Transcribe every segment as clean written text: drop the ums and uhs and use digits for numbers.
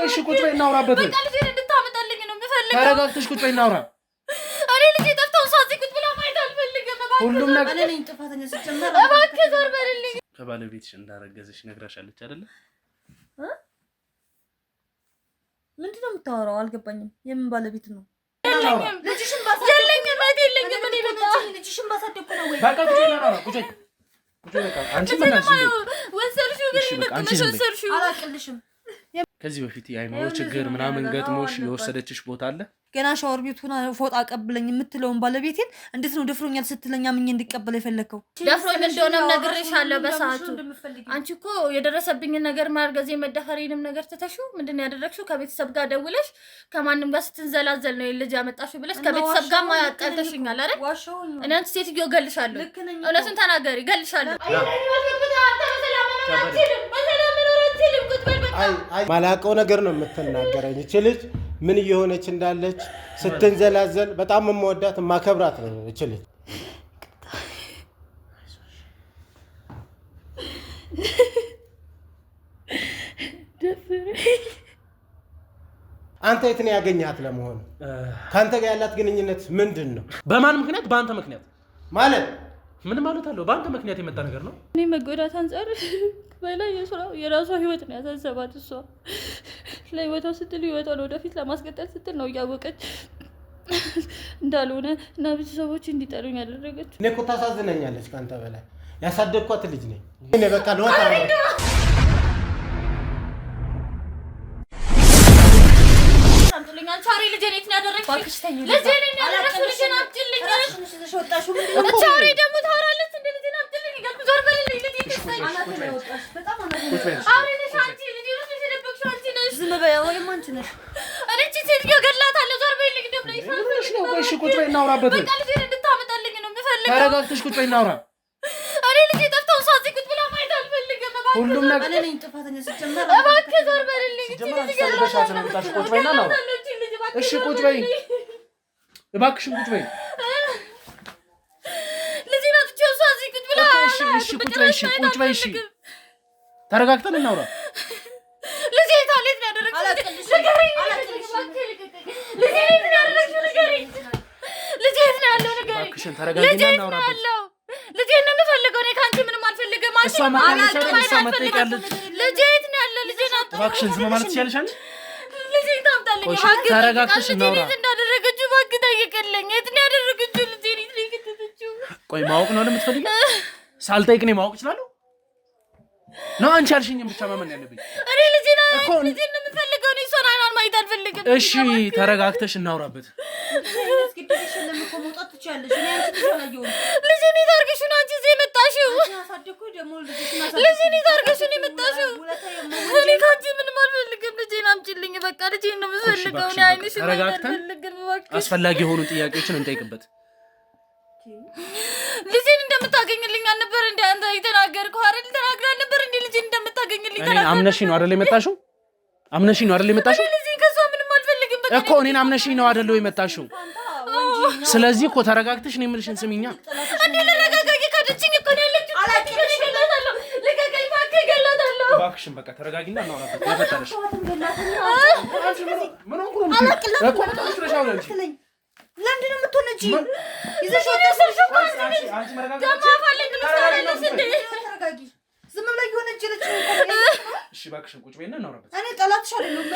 ቆይ እሺ ቁጭ በይ እናውራበት በቃ ልጄን እንድታመጣልኝ ነው የምፈልገው ተረጋግተሽ ቁጭ በይ እናውራ እኔ ልጄ ጠፍተው ሳዚ ቁጭ ብላ ማየት አልፈልግም ሁሉም ነገር እኔ ነኝ ጥፋተኛ ሲጀመር እባክህ ዞር በልልኝ ከባለቤትሽ እንዳረገዘሽ ነግራሻለች አይደል ምንድነው የምታወራው አልገባኝም የምን ባለቤት ነው ልጅሽን ባሳደኩ እኔ በቃ ልጅሽን ባሳደኩ ነው ወይ በቃ ቁጭ በይ እናውራ ቁጭ በቃ አንቺ ምናሽ ወሰርሽው ግን ወሰርሽው አላቅልሽም ከዚህ በፊት የአይምሮ ችግር ምናምን ገጥሞሽ የወሰደችሽ ቦታ አለ ገና ሻወር ቤት ሆና ፎጣ አቀብለኝ የምትለውን ባለቤቴን እንዴት ነው ደፍሮኛል ስትለኛ ምን እንድቀበል የፈለከው ደፍሮኝ እንደሆነም ነግሬሻለሁ በሰዓቱ አንቺ እኮ የደረሰብኝ ነገር ማርገዜ መደፈሬንም ነገር ተተሹ ምንድነው ያደረግሽው ከቤተሰብ ጋር ደውለሽ ከማንንም ጋር ስትንዘላዘል ነው ልጅ ያመጣሽው ብለሽ ከቤተሰብ ጋር ማያጣልሽኛል አይደል እኔ አንቺ ሴትዮ ገልሻለሁ እውነቱን ተናገሪ ገልሻለሁ አይ ማላቀው ነገር ነው የምትናገረኝ እቺ ልጅ ምን እየሆነች እንዳለች ስትንዘላዘል በጣም የምወዳት ማከብራት ነው እቺ ልጅ አንተ የት ነው ያገኛት ለመሆኑ ካንተ ጋር ያላት ግንኙነት ምንድነው በማን ምክንያት በአንተ ምክንያት ማለት ምን ማለት አለው በአንተ ምክንያት የመጣ ነገር ነው እኔ መጎዳት አንፃር በላይ የራሷ ህይወት ነው ያሳሰባት እሷ ለህይወቷ ስትል ህይወቷን ወደፊት ለማስቀጠል ስትል ነው እያወቀች እንዳልሆነ እና ቤተሰቦች እንዲጠሉኝ ያደረገች እኔ እኮ ታሳዝነኛለች ካንተ በላይ ያሳደግኳት ልጅ ነኝ እኔ በቃ ለወጣ ቻሪ ልጄን የት ነው ያደረግሽው ልጄን ያደረግሽው ልጄን አትልኝ ቻሪ ደግሞ ታወራለች እንደ ልጄን አትልኝ ይገርም ዞር በልልኝ ልጄን ተሰኝ በጣም አሬነሽ አንቺ ልጄን ተደበቅሽው አንቺ ነሽ ዝም በይ ወይም አንቺ ነሽ እኔ እቺ ሴትዮ ገላታለሁ ዞር በልልኝ ደም ላይ ምንሽ ነው ቆይ እሺ ቁጭ በይ እናውራበት በቃ ልጄን እንድታመጣልኝ ነው የምፈልገው ተረጋግተሽ ቁጭ በይ እናውራ እኔ ልጄ ጠፍተው ሳዚ ቁጭ ብላ ማየት አልፈልግም ሁሉም ነገር እኔ ነኝ ጥፋተኛ ሲጀመር እባክህ ዞር በልልኝ ጀመራሽ ስለምጣሽ ቁጭ በይና ነው እሺ ቁጭ በይ እባክሽን ቁጭ በይ ልጄን አጥቼው ሳዚ ቁጭ ብላ እሺ ቁጭ በይ እሺ ተረጋግተን እናውራ ልጄ ታሌት ነው ያደረግሽው ልጄ የት ነው ያደረግሽው ንገሪኝ ልጄ የት ነው ያለው ንገሪኝ እባክሽን ተረጋግተን እናውራ ልጄ ነው የምፈልገው እኔ ካንቺ ምንም አልፈልግም እሷ መጠየቃለች ልጄ የት ነው ያለው ልጄ ነው እባክሽን ዝም ማለት ትችያለሽ አንቺ ልጄን ታምጣልኝ ተረጋግተሽ እናውራ እንዳደረገችው እባክህ ጠይቅልኝ የት ነው ያደረገችው ልጄን የት ነው የከተተችው ቆይ ማወቅ ነው የምትፈልጊው ሳልጠይቅ እኔ ማወቅ እችላለሁ ነው አንቺ አልሽኝም ብቻ ማመን ያለብኝ እኔ ልጄን ነው የምፈልገው እኔ እሷን አይኗን ማየት አልፈልግም እሺ ተረጋግተሽ እናውራበት እስኪ ለምን መውጣት ትችያለሽ እኔ አንቺ ተላየው ልጄን ይታርግሽ ነው አንቺ እዚህ የመጣሽው አሳደኩ ደግሞ ልጄን ይታርግሽ ነው የመጣሽው እኔ ካንቺ ምንም አልፈልግም ልጄን አምጪልኝ በቃ ልጄን ነው የምፈልገው እኔ አይንሽ ተረጋግተን አስፈላጊ የሆኑ ጥያቄዎችን እንጠይቅበት ልጄን እንደምታገኝልኝ አልነበር እንደ አንተ የተናገርከው አይደል ተናግራ ነበር እንደ ልጄን እንደምታገኝልኝ እኔ አምነሽኝ ነው አይደል የመጣሽው አምነሽኝ ነው አይደል የመጣሽው ልጄን ከሷ ምንም አልፈልግም በቃ እኮ እኔን አምነሽኝ ነው አይደል የመጣሽው ስለዚህ እኮ ተረጋግተሽ ነው የምልሽን ስሚኛ እንዴ ለረጋጋጊ ካደችኝ እኮ ነው ያለችው አላውቅም ለጋጋይ ባክ ገላታለሁ እባክሽን በቃ ተረጋጊና እናውራበት ያፈጣለሽ ምን ሆንኩ ነው እኮ ተሽረሻው አንቺ ለምንድን ነው የምትሆነጂ ይዘሽ ወጥተሽ አንቺ መረጋጋት ተረጋጊ ዝም ብላ የሆነች ልጅ እሺ እባክሽን ቁጭ በይና እናውራበት እኔ ጠላትሽ አይደለም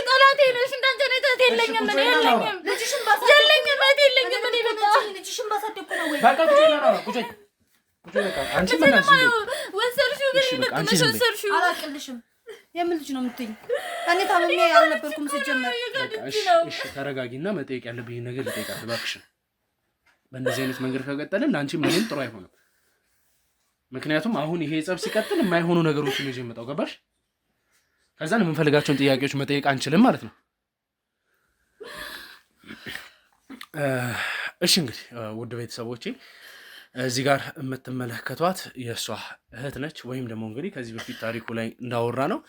ጠላቴ ነሽ እንዳንተ ነው የለኝም ምን የለኝም ልጅሽን የለኝም የለኝም ምን ይበቃ ልጅሽን ባሳደኩ ነው ወይ በቃ ቁጭ በይና እናውራ ቁጭ በቃ አንቺ ምን አልሽ ወሰርሽው ግን ልትነሽ ወሰርሽው አላቅልሽም የምን ልጅ ነው የምትይኝ እኔ ታመሜ አልነበርኩም ሲጀመር እሺ ተረጋጊና መጠየቅ ያለብኝ ነገር ልጠይቃት እባክሽን በእንደዚህ አይነት መንገድ ከቀጠልን ለአንቺ ምንም ጥሩ አይሆንም ምክንያቱም አሁን ይሄ ጸብ ሲቀጥል የማይሆኑ ነገሮችን ይዤ መጣው ገባሽ ከዛን የምንፈልጋቸውን ጥያቄዎች መጠየቅ አንችልም ማለት ነው እሺ እንግዲህ ውድ ቤተሰቦቼ እዚህ ጋር የምትመለከቷት የሷ እህት ነች ወይም ደግሞ እንግዲህ ከዚህ በፊት ታሪኩ ላይ እንዳወራ ነው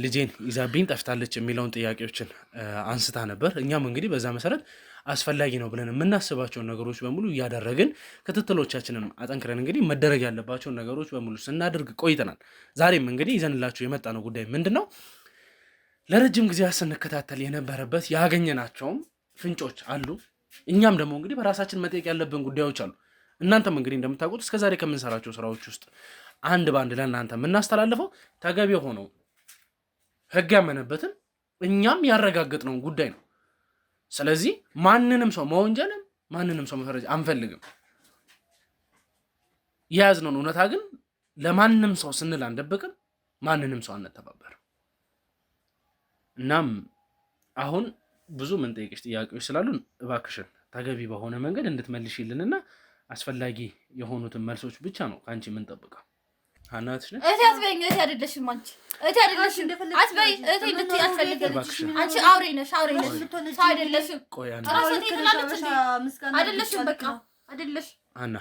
ልጄን ይዛብኝ ጠፍታለች የሚለውን ጥያቄዎችን አንስታ ነበር እኛም እንግዲህ በዛ መሰረት አስፈላጊ ነው ብለን የምናስባቸውን ነገሮች በሙሉ እያደረግን ክትትሎቻችንን አጠንክረን እንግዲህ መደረግ ያለባቸውን ነገሮች በሙሉ ስናደርግ ቆይተናል ዛሬም እንግዲህ ይዘንላችሁ የመጣነው ጉዳይ ምንድነው ለረጅም ጊዜ ስንከታተል የነበረበት ያገኘናቸውም ፍንጮች አሉ። እኛም ደግሞ እንግዲህ በራሳችን መጠየቅ ያለብን ጉዳዮች አሉ። እናንተም እንግዲህ እንደምታውቁት እስከዛሬ ከምንሰራቸው ስራዎች ውስጥ አንድ ባንድ ለእናንተ የምናስተላልፈው ተገቢ ሆነው ህግ ያመነበትን እኛም ያረጋግጥነውን ጉዳይ ነው። ስለዚህ ማንንም ሰው መወንጀልም ማንንም ሰው መፈረጅ አንፈልግም። የያዝነውን እውነታ ግን ለማንም ሰው ስንል አንደብቅም፣ ማንንም ሰው አንተባበርም። እናም አሁን ብዙ ምንጠይቅሽ ጥያቄዎች ስላሉን እባክሽን ተገቢ በሆነ መንገድ እንድትመልሽልንና አስፈላጊ የሆኑትን መልሶች ብቻ ነው ከአንቺ የምንጠብቀው። ሀናትሽ ነሽ? እህቴ አትበይኝ። እህቴ አይደለሽም አንቺ። እህቴ አይደለሽም። አትበይ። እህቴ እንድትይ አትፈልግም። አንቺ አውሬ ነሽ፣ አውሬ ነሽ። ሰው አይደለሽም። ቆይ አይደለሽም። በቃ አይደለሽ። ሀና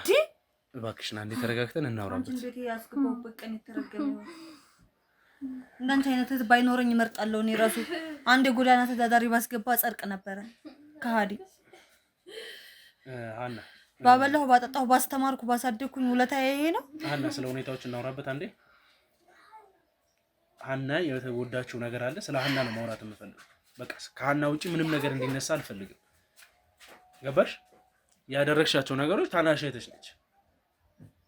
እባክሽን አንዴ ተረጋግተን እናውራበት። እንዳንቺ አይነት እህት ባይኖረኝ እመርጣለሁ። እኔ ራሱ አንድ የጎዳና ተዳዳሪ ባስገባ ጸድቅ ነበረ። ከሃዲ ሀና ባበላሁ ባጠጣሁ ባስተማርኩ ባሳደግኩኝ ውለታዬ ይሄ ነው። ሀና ስለ ሁኔታዎች እናውራበት አንዴ። ሀና የተጎዳችው ነገር አለ። ስለ ሀና ነው ማውራት የምፈልገው። በቃ ከሀና ውጪ ምንም ነገር እንዲነሳ አልፈልግም። ገባሽ? ያደረግሻቸው ነገሮች ታናሽ እህትሽ ነች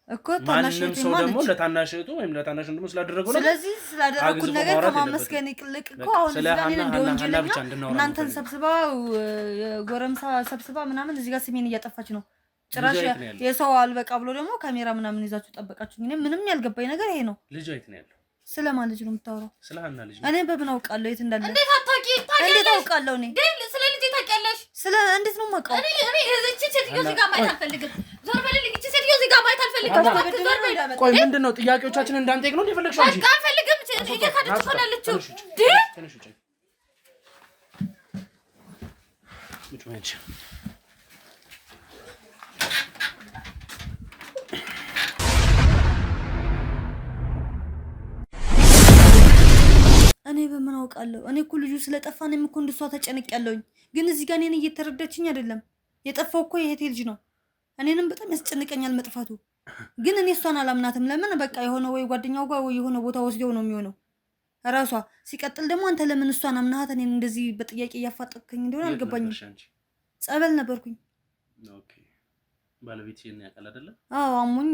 እኮ። ታናሽ እህቴ ሰው ደግሞ ለታናሽ እህቱ ወይም ለታናሽ ወንድሙ ስላደረገው ስለዚህ ስላደረኩት ነገር ከማመስገን ይልቅ እኮ አሁን እዚህ ጋር እንደ ወንጀለኛ እናንተን ሰብስባ ጎረምሳ ሰብስባ ምናምን እዚህ ጋር ስሜን እያጠፋች ነው። ጭራሽ የሰው አልበቃ ብሎ ደግሞ ካሜራ ምናምን ይዛችሁ ጠበቃችሁኝ። እኔ ምንም ያልገባኝ ነገር ይሄ ነው። ልጅ የት ነው ያለው? ስለማን ልጅ ነው የምታወራው? ስለ ሀና ልጅ። እኔ በምን አውቃለሁ የት እንዳለ? እንዴት አታውቂ? እንዴት አውቃለሁ? እኔ ስለ ልጅ ታውቂያለሽ? ስለ እንዴት ነው የማውቀው? እኔ እቺ ሴትዮ እዚህ ጋር ማየት አልፈልግም። ዞር በልልኝ። እቺ ሴትዮ እዚህ ጋር ማየት አልፈልግም። ዞር በል። ቆይ ምንድነው ጥያቄዎቻችንን እንዳንጠይቅ ነው እንደፈለግሽው አንቺ? በቃ አልፈልግም። እየካደች ሆናለችው። ትንሽ ውጪ። ውጪ ወንጭ እኔ በምን አውቃለሁ? እኔ እኮ ልጁ ስለጠፋ እኔም እኮ እንደሷ ተጨንቄያለሁኝ። ግን እዚህ ጋር እኔን እየተረዳችኝ አይደለም። የጠፋው እኮ የእህቴ ልጅ ነው። እኔንም በጣም ያስጨንቀኛል መጥፋቱ። ግን እኔ እሷን አላምናትም። ለምን? በቃ የሆነ ወይ ጓደኛው ጋር ወይ የሆነ ቦታ ወስደው ነው የሚሆነው ራሷ። ሲቀጥል ደግሞ አንተ ለምን እሷን አምናሃት እኔን እንደዚህ በጥያቄ እያፋጠቅከኝ እንደሆነ አልገባኝም። ጸበል ነበርኩኝ። ኦኬ። ባለቤትሽ ያውቃል አይደለ? አዎ አሞኝ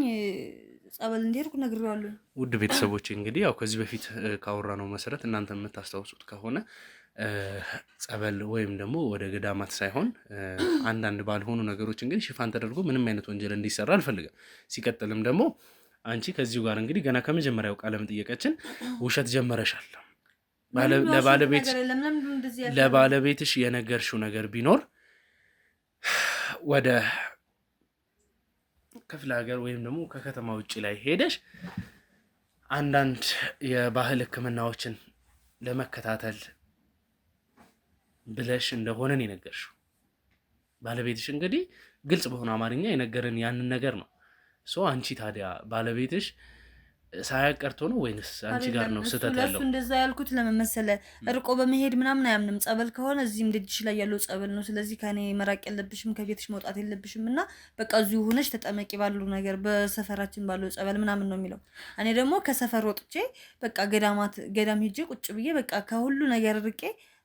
ጸበል እንደሄድኩ ነግሬዋለሁ። ውድ ቤተሰቦች እንግዲህ ያው ከዚህ በፊት ካወራነው መሰረት እናንተ የምታስታውሱት ከሆነ ጸበል ወይም ደግሞ ወደ ገዳማት ሳይሆን አንዳንድ ባልሆኑ ነገሮች እንግዲህ ሽፋን ተደርጎ ምንም አይነት ወንጀል እንዲሰራ አልፈልግም። ሲቀጥልም ደግሞ አንቺ ከዚሁ ጋር እንግዲህ ገና ከመጀመሪያው ቃለ መጠይቃችን ውሸት ጀመረሻል። ለባለቤትሽ የነገርሽው ነገር ቢኖር ወደ ክፍለ ሀገር ወይም ደግሞ ከከተማ ውጭ ላይ ሄደሽ አንዳንድ የባህል ሕክምናዎችን ለመከታተል ብለሽ እንደሆነን የነገርሽው ባለቤትሽ እንግዲህ ግልጽ በሆነ አማርኛ የነገርን ያንን ነገር ነው። አንቺ ታዲያ ባለቤትሽ ሳያቀርቶ ነው ወይንስ አንቺ ጋር ነው ስህተት ያለው? እንደዛ ያልኩት ለምን መሰለህ? እርቆ በመሄድ ምናምን አያምንም። ጸበል ከሆነ እዚህም ደጅሽ ላይ ያለው ጸበል ነው። ስለዚህ ከኔ መራቅ የለብሽም፣ ከቤትሽ መውጣት የለብሽም እና በቃ እዚሁ ሆነሽ ተጠመቂ ባለው ነገር በሰፈራችን ባለው ጸበል ምናምን ነው የሚለው። እኔ ደግሞ ከሰፈር ወጥቼ በቃ ገዳም ሄጄ ቁጭ ብዬ በቃ ከሁሉ ነገር ርቄ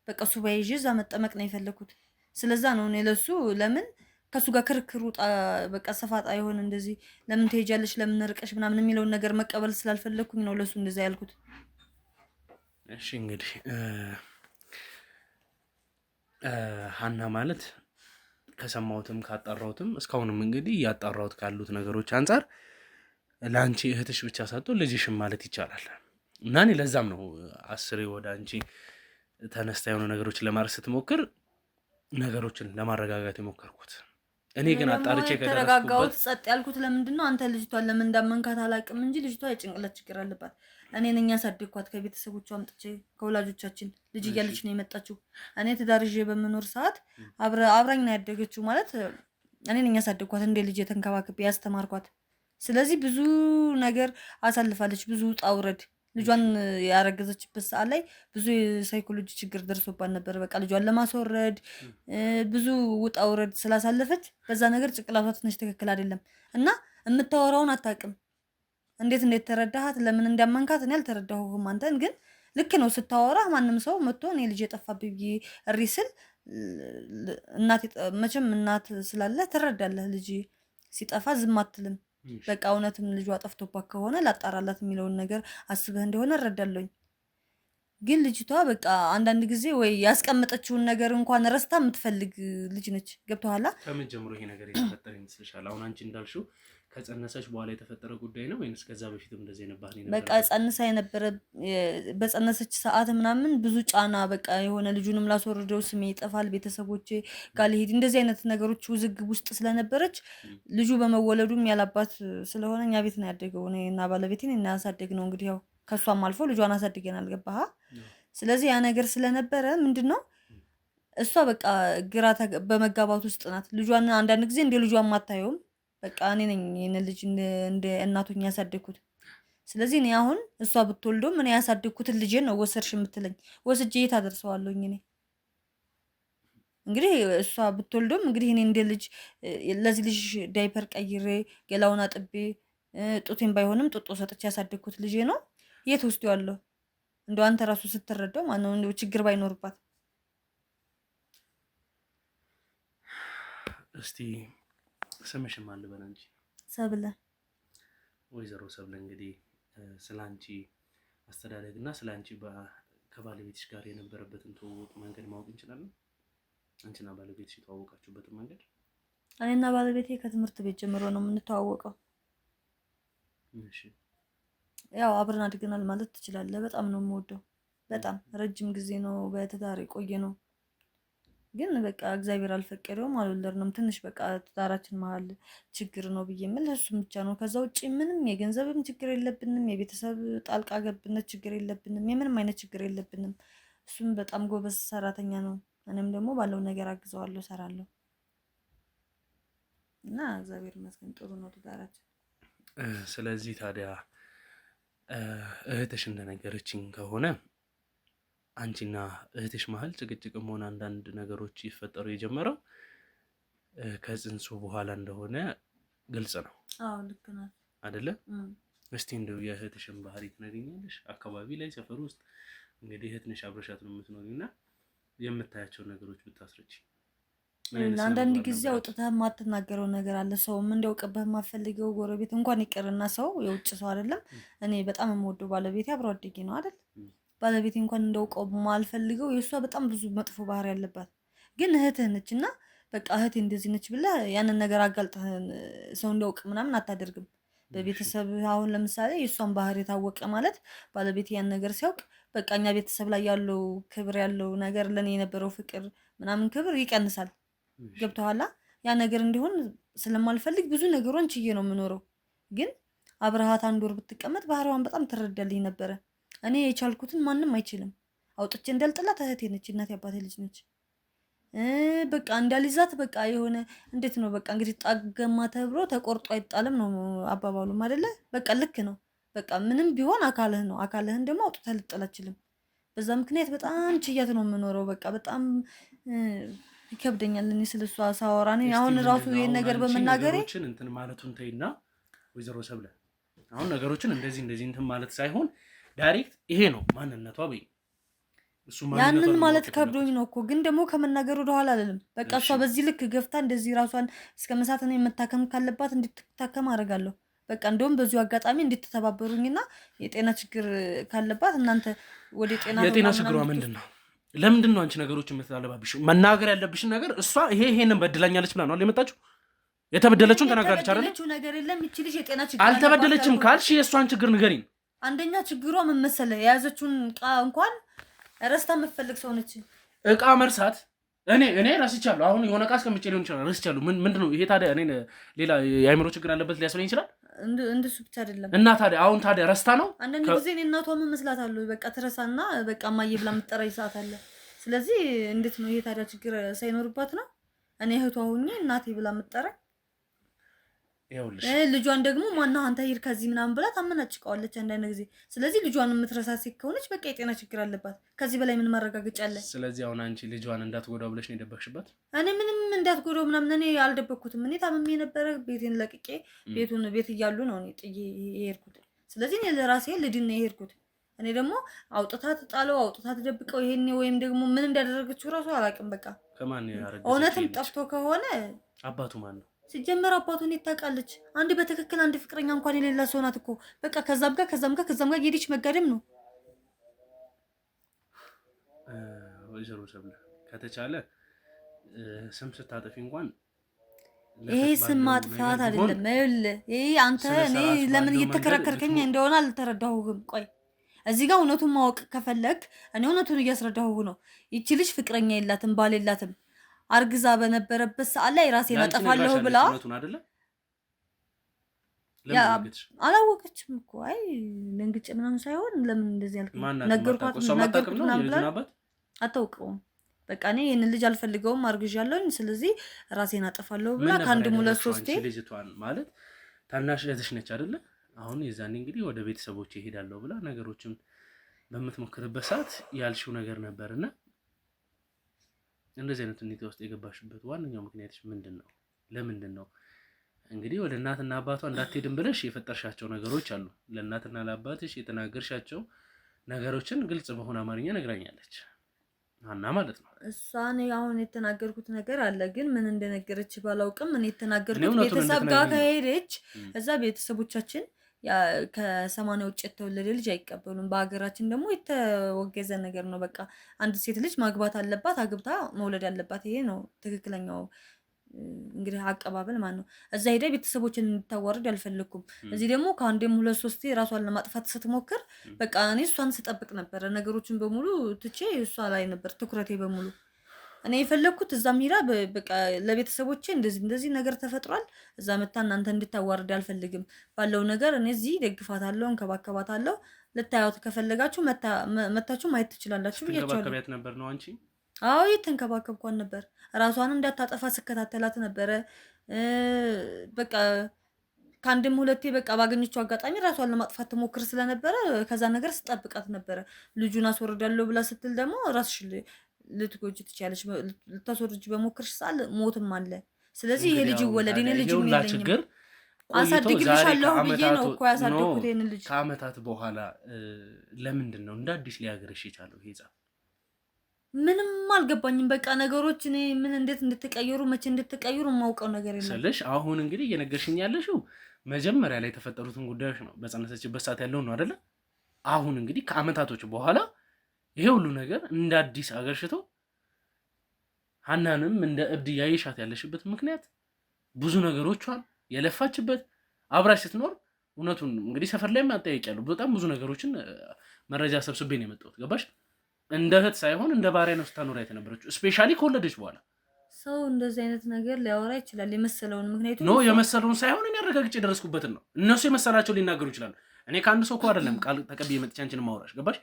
በቃ ሱባኤ ይዤ እዛ መጠመቅ ነው የፈለኩት። ስለዛ ነው እኔ ለሱ ለምን ከሱ ጋር ክርክሩ በቃ ሰፋጣ የሆነ እንደዚህ ለምን ትሄጃለሽ ለምን ርቀሽ ምናምን የሚለውን ነገር መቀበል ስላልፈለኩኝ ነው ለሱ እንደዛ ያልኩት። እሺ እንግዲህ ሀና ማለት ከሰማሁትም ካጣራሁትም እስካሁንም እንግዲህ ያጣራሁት ካሉት ነገሮች አንጻር ለአንቺ እህትሽ ብቻ ሳትሆን ልጅሽም ማለት ይቻላል። እና እኔ ለዛም ነው አስሬ ወደ አንቺ ተነስታ የሆነ ነገሮችን ለማድረግ ስትሞክር ነገሮችን ለማረጋጋት የሞከርኩት። እኔ ግን አጣርቼ ከተረጋጋሁት ጸጥ ያልኩት ለምንድን ነው? አንተ ልጅቷን ለምን እንዳመንካት አላውቅም እንጂ ልጅቷ የጭንቅላት ችግር አለባት። እኔ ነኝ ያሳደግኳት ከቤተሰቦቿ አምጥቼ ከወላጆቻችን ልጅ እያለች ነው የመጣችው። እኔ ትዳር ይዤ በምኖር ሰዓት አብራኝ ነው ያደገችው። ማለት እኔ ነኝ ያሳደግኳት እንደ ልጅ የተንከባክቤ ያስተማርኳት። ስለዚህ ብዙ ነገር አሳልፋለች፣ ብዙ ውጣ ውረድ። ልጇን ያረገዘችበት ሰዓት ላይ ብዙ የሳይኮሎጂ ችግር ደርሶባት ነበር። በቃ ልጇን ለማስወረድ ብዙ ውጣ ውረድ ስላሳለፈች በዛ ነገር ጭንቅላቷ ትንሽ ትክክል አይደለም እና የምታወራውን አታውቅም። እንዴት ተረዳሃት? ለምን እንዳመንካት እኔ አልተረዳሁም። አንተን ግን ልክ ነው ስታወራ ማንም ሰው መጥቶ እኔ ልጅ የጠፋብኝ ሪስል እናት መቼም እናት ስላለ ትረዳለህ ልጅ ሲጠፋ ዝም አትልም በቃ እውነትም ልጇ ጠፍቶባት ከሆነ ላጣራላት የሚለውን ነገር አስበህ እንደሆነ እረዳለሁኝ ግን ልጅቷ በቃ አንዳንድ ጊዜ ወይ ያስቀመጠችውን ነገር እንኳን ረስታ የምትፈልግ ልጅ ነች ገብቶሃል ከምን ጀምሮ ይሄ ነገር የተፈጠረ ይመስልሻል አሁን አንቺ እንዳልሽው ከጸነሰች በኋላ የተፈጠረ ጉዳይ ነው ወይስ ከዛ በፊትም እንደዚህ ነበር በቃ ጸንሳ የነበረ በጸነሰች ሰዓት ምናምን ብዙ ጫና በቃ የሆነ ልጁንም ላስወርደው ስሜ ይጠፋል ቤተሰቦቼ ጋር ሊሄድ እንደዚህ አይነት ነገሮች ውዝግብ ውስጥ ስለነበረች ልጁ በመወለዱም ያላባት ስለሆነ እኛ ቤት ነው ያደገው እኔና ባለቤቴን እናሳደግ ነው እንግዲህ ያው ከሷም አልፎ ልጇን አሳድገናል ገባህ ስለዚህ ያ ነገር ስለነበረ ምንድነው እሷ በቃ ግራ በመጋባት ውስጥ ናት ልጇን አንዳንድ ጊዜ እንደ ልጇን ማታየውም በቃ እኔ ነኝ የኔ ልጅ እንደ እናቱኛ ያሳደግኩት ስለዚህ እኔ አሁን እሷ ብትወልዶ ምን ያሳደግኩት ልጅ ነው ወሰርሽ የምትለኝ ወስጄ ታደርሰዋለሁኝ እኔ እንግዲህ እሷ ብትወልዶ እንግዲህ እኔ እንደ ልጅ ለዚህ ልጅ ዳይፐር ቀይሬ ገላውን አጥቤ ጡቴን ባይሆንም ጡጦ ሰጥቼ ያሳደግኩት ልጅ ነው የት ውስጥ ያለው እንደው አንተ ራሱ ስትረዳው ማን ነው እንደው ችግር ባይኖርባት እስቲ ስምሽም አለ በላንቺ ሰብለ ወይዘሮ ሰብለ እንግዲህ ስላንቺ አስተዳደግና ስላንቺ ከባለቤትሽ ጋር የነበረበትን ትውውቅ መንገድ ማወቅ እንችላለን አንቺና ባለቤትሽ የተዋወቃችሁበት መንገድ እኔና ባለቤቴ ከትምህርት ቤት ጀምሮ ነው የምንተዋወቀው እሺ ያው አብረን አድገናል ማለት ትችላለህ በጣም ነው የምወደው በጣም ረጅም ጊዜ ነው በትዳር ቆየ ነው ግን በቃ እግዚአብሔር አልፈቀደውም አልወለድንም ትንሽ በቃ ትዳራችን መሃል ችግር ነው ብዬምል እሱም ብቻ ነው ከዛ ውጪ ምንም የገንዘብም ችግር የለብንም የቤተሰብ ጣልቃ ገብነት ችግር የለብንም የምንም አይነት ችግር የለብንም እሱም በጣም ጎበዝ ሰራተኛ ነው እኔም ደግሞ ባለው ነገር አግዘዋለሁ ሰራለሁ እና እግዚአብሔር ይመስገን ጥሩ ነው ትዳራችን ስለዚህ ታዲያ እህትሽ እንደነገረችኝ ከሆነ አንቺና እህትሽ መሃል ጭቅጭቅም ሆነ አንዳንድ ነገሮች ይፈጠሩ የጀመረው ከጽንሱ በኋላ እንደሆነ ግልጽ ነው አዎ ልክ ነው አይደለ እስቲ እንደው የእህትሽን ባህሪ ትነግሪኛለሽ አካባቢ ላይ ሰፈር ውስጥ እንግዲህ እህትሽ አብረሻት ነው የምትኖሪውና የምታያቸው ነገሮች ብታስረጂ አንዳንድ ጊዜ አውጥተህ ማትናገረው ነገር አለ ሰውም እንዲያውቅብህ ማፈልገው ጎረቤት እንኳን ይቀርና ሰው የውጭ ሰው አይደለም እኔ በጣም የምወደው ባለቤቴ አብሮ አደጌ ነው አይደል ባለቤቴ እንኳን እንደውቀው ማልፈልገው የሷ በጣም ብዙ መጥፎ ባህሪ ያለባት ግን እህትህ ነችና በቃ እህቴ እንደዚህ ነች ብለ ያንን ነገር አጋልጠህ ሰው እንዲያውቅ ምናምን አታደርግም በቤተሰብ አሁን ለምሳሌ የሷን ባህሪ ታወቀ ማለት ባለቤቴ ያን ነገር ሲያውቅ በቃኛ ቤተሰብ ላይ ያለው ክብር ያለው ነገር ለኔ የነበረው ፍቅር ምናምን ክብር ይቀንሳል ገብቶሃል ያ ነገር እንዲሆን ስለማልፈልግ ብዙ ነገሮችን ችዬ ነው የምኖረው ግን አብረሃት አንድ ወር ብትቀመጥ ባህሪዋን በጣም ትረዳልኝ ነበር እኔ የቻልኩትን ማንንም አይችልም አውጥቼ እንደልጥላት እህቴ ነች እናት ያባቴ ልጅ ነች በቃ እንዳልይዛት በቃ የሆነ እንዴት ነው በቃ እንግዲህ ጣገማ ተብሎ ተቆርጦ አይጣልም ነው አባባሉም አይደለ በቃ ልክ ነው በቃ ምንም ቢሆን አካልህ ነው አካልህን ደግሞ አውጥተህ ልጥል አትችልም በዛ ምክንያት በጣም ችያት ነው የምኖረው በቃ በጣም ይከብደኛል እኔ ስለሷ ሳወራ እኔ አሁን ራሱ ይሄን ነገር በመናገሬ ነገሮችን እንትን ማለቱን ተይና ወይዘሮ ሰብለ አሁን ነገሮችን እንደዚህ እንትን ማለት ሳይሆን ዳይሬክት ይሄ ነው ማንነቷ በይ እሱ ያንን ማለት ከብዶኝ ነው እኮ ግን ደግሞ ከመናገር ወደ ኋላ አይደለም በቃ እሷ በዚህ ልክ ገፍታ እንደዚህ ራሷን እስከ መሳት ነው የምታከም ካለባት እንድትታከም አደርጋለሁ በቃ እንደውም በዚሁ አጋጣሚ እንድትተባበሩኝና የጤና ችግር ካለባት እናንተ ወደ የጤና ችግሯ ምንድነው ለምንድነው አንቺ ነገሮችን የምትላለባብሽ መናገር ያለብሽን ነገር እሷ ይሄንን በድላኛለች ብላ ነው የመጣችው የተበደለችውን ተናግራለች አይደል የተበደለችው ነገር የለም እቺ ልጅ የጤና ችግር አልተበደለችም ካልሽ የእሷን ችግር ንገሪኝ አንደኛ ችግሯ ምን መሰለህ የያዘችውን ዕቃ እንኳን ረስታ የምትፈልግ ሰው ነች ዕቃ መርሳት እኔ ረስቻለሁ አሁን የሆነ ዕቃ እስከምጭ ሊሆን ይችላል ረስቻለሁ ምንድነው ይሄ ታዲያ እኔ ሌላ የአእምሮ ችግር አለበት ሊያስለኝ ይችላል እንደሱ ብቻ አይደለም እና ታዲያ ረስታ ነው አንዳንድ ጊዜ እኔ እናቷ ምን መስላታለሁ በቃ ትረሳና በቃ ማየ ብላ የምትጠራኝ ሰዓት አለ ስለዚህ እንዴት ነው ይሄ ታዲያ ችግር ሳይኖርባት ነው እኔ እህቷ ሆኜ እናቴ ብላ የምትጠራኝ ልጇን ደግሞ ማና አንተ ሄር ከዚህ ምናምን ብላ ታመናጭቀዋለች አንዳንድ ጊዜ ስለዚህ ልጇን የምትረሳ ሴት ከሆነች በቃ የጤና ችግር አለባት ከዚህ በላይ ምን ማረጋገጫ አለ ስለዚህ አሁን አንቺ ልጇን እንዳትጎዳው ብለሽ ነው የደበቅሽባት እኔ ምንም እንዳትጎዳው ምናምን እኔ አልደበቅኩትም እኔ ታምሜ ነበረ ቤቴን ለቅቄ ቤት እያሉ ነው እኔ ጥዬ የሄድኩት ስለዚህ እኔ ለራሴ ልድን ነው የሄድኩት እኔ ደግሞ አውጥታ ትጣለው አውጥታ ትደብቀው ይሄኔ ወይም ደግሞ ምን እንዳደረገችው ራሱ አላውቅም። በቃ ከማን ያረጋግጥ እውነትም ጠፍቶ ከሆነ አባቱ ማን ነው? ሲጀመር አባቱን ይታቃለች። አንድ በትክክል አንድ ፍቅረኛ እንኳን የሌላ ሰው ናት እኮ በቃ ከዛም ጋር የሄደች መጋደም ነው። ወይዘሮ ሰብለ ከተቻለ ስም ስታጠፊ እንኳን ይሄ ስም ማጥፋት አይደለም። ይሄ አንተ እኔ ለምን እየተከራከርከኝ እንደሆነ አልተረዳሁህም። ቆይ እዚህ ጋር እውነቱን ማወቅ ከፈለግ እኔ እውነቱን እያስረዳሁህ ነው። ይቺ ልጅ ፍቅረኛ የላትም፣ ባል የላትም። አርግዛ በነበረበት ሰዓት ላይ ራሴን አጠፋለሁ ብላ አላወቀችም እኮ። አይ ደንግጬ ምናምን ሳይሆን ለምን እንደዚህ ያልከኝ ነገርኩት ምናምን ብላ አታውቀውም። በቃ እኔ ይሄንን ልጅ አልፈልገውም አርግዣለሁኝ፣ ስለዚህ ራሴን አጠፋለሁ ብላ ከአንድም ሁለት ሶስቴ ልጅቷን ማለት ታናሽ እህትሽ ነች አይደለ? አሁን የዛኔ እንግዲህ ወደ ቤተሰቦች ይሄዳለሁ ብላ ነገሮችን በምትሞክርበት ሰዓት ያልሽው ነገር ነበርና እንደዚህ አይነት ሁኔታ ውስጥ የገባሽበት ዋነኛው ምክንያትሽ ምንድን ነው? ለምንድን ነው እንግዲህ ወደ እናትና አባቷ እንዳትሄድም ብለሽ የፈጠርሻቸው ነገሮች አሉ። ለእናትና ለአባትሽ የተናገርሻቸው ነገሮችን ግልጽ በሆነ አማርኛ ነግራኛለች ሀና ማለት ነው። እሷን አሁን የተናገርኩት ነገር አለ፣ ግን ምን እንደነገረች ባላውቅም እኔ የተናገርኩት ቤተሰብ ጋር ከሄደች እዛ ቤተሰቦቻችን ከ80 ውጭ የተወለደ ልጅ አይቀበሉም። በሀገራችን ደግሞ የተወገዘ ነገር ነው። በቃ አንድ ሴት ልጅ ማግባት አለባት፣ አግብታ መውለድ አለባት። ይሄ ነው ትክክለኛው እንግዲህ አቀባበል ማለት ነው። እዛ ሄዳ ቤተሰቦችን እንድታዋርድ አልፈለኩም። እዚህ ደግሞ ከአንዴም ሁለት ሶስቴ ራሷን ለማጥፋት ስትሞክር በቃ እኔ እሷን ስጠብቅ ነበረ። ነገሮችን በሙሉ ትቼ እሷ ላይ ነበር ትኩረቴ በሙሉ። እኔ የፈለኩት እዛም ሄዳ በቃ ለቤተሰቦቼ እንደዚህ ነገር ተፈጥሯል፣ እዛ መታ እናንተ እንድታዋርድ አልፈልግም ባለው ነገር እኔ እዚህ ደግፋታለሁ፣ እንከባከባታለሁ። ልታዩት ከፈለጋችሁ መታችሁ ማየት ትችላላችሁ ብያችኋለሁ ነበር ነው አንቺ? አዎ የተንከባከብኳን ነበር። ራሷን እንዳታጠፋ ስከታተላት ነበረ። በቃ ከአንድም ሁለቴ በቃ ባገኘችው አጋጣሚ ራሷን ለማጥፋት ትሞክር ስለነበረ ከዛ ነገር ስጠብቃት ነበረ። ልጁን አስወርዳለሁ ብላ ስትል ደግሞ ራስሽ ልትጎጂ ትችያለሽ። ልታስወርጅ በሞክርሽ ሰዓት ሞትም አለ። ስለዚህ ይሄ ልጅ ይወለድ እኔ ልጅ ምን ይለኝ አሳድግልሻለሁ ብዬ ነው እኮ ያሳደግኩት ይሄን ልጅ። ከአመታት በኋላ ለምንድን ነው እንደ አዲስ ሊያገረሽ የቻለው ይሄ ጻፍ? ምንም አልገባኝም። በቃ ነገሮች እኔ ምን እንዴት እንድትቀየሩ መቼ እንድትቀየሩ የማውቀው ነገር የለም። ስለሽ አሁን እንግዲህ እየነገርሽኝ ያለሽው መጀመሪያ ላይ የተፈጠሩትን ጉዳዮች ነው፣ በጸነሰችበት ሰዓት ያለውን ነው አይደለ? አሁን እንግዲህ ከአመታቶች በኋላ ይሄ ሁሉ ነገር እንደ አዲስ አገርሽቶ ሀናንም እንደ እብድ እያየሻት ያለሽበት ምክንያት ብዙ ነገሮቿን የለፋችበት አብራሽ ስትኖር እውነቱን እንግዲህ ሰፈር ላይ ማጠያየቂያለሁ በጣም ብዙ ነገሮችን መረጃ ሰብስቤ ነው የመጣሁት። ገባሽ? እንደ እህት ሳይሆን እንደ ባሪያ ነው ስታኖር የተነበረችው። ስፔሻሊ ከወለደች በኋላ ሰው እንደዚህ አይነት ነገር ሊያወራ ይችላል የመሰለውን። ምክንያቱም ነው የመሰለውን ሳይሆን እኔ አረጋግጬ የደረስኩበትን ነው። እነሱ የመሰላቸው ሊናገሩ ይችላሉ። እኔ ከአንድ ሰው እኮ አይደለም ቃል ተቀብዬ መጥቼ አንቺን ማውራሽ። ገባሽ?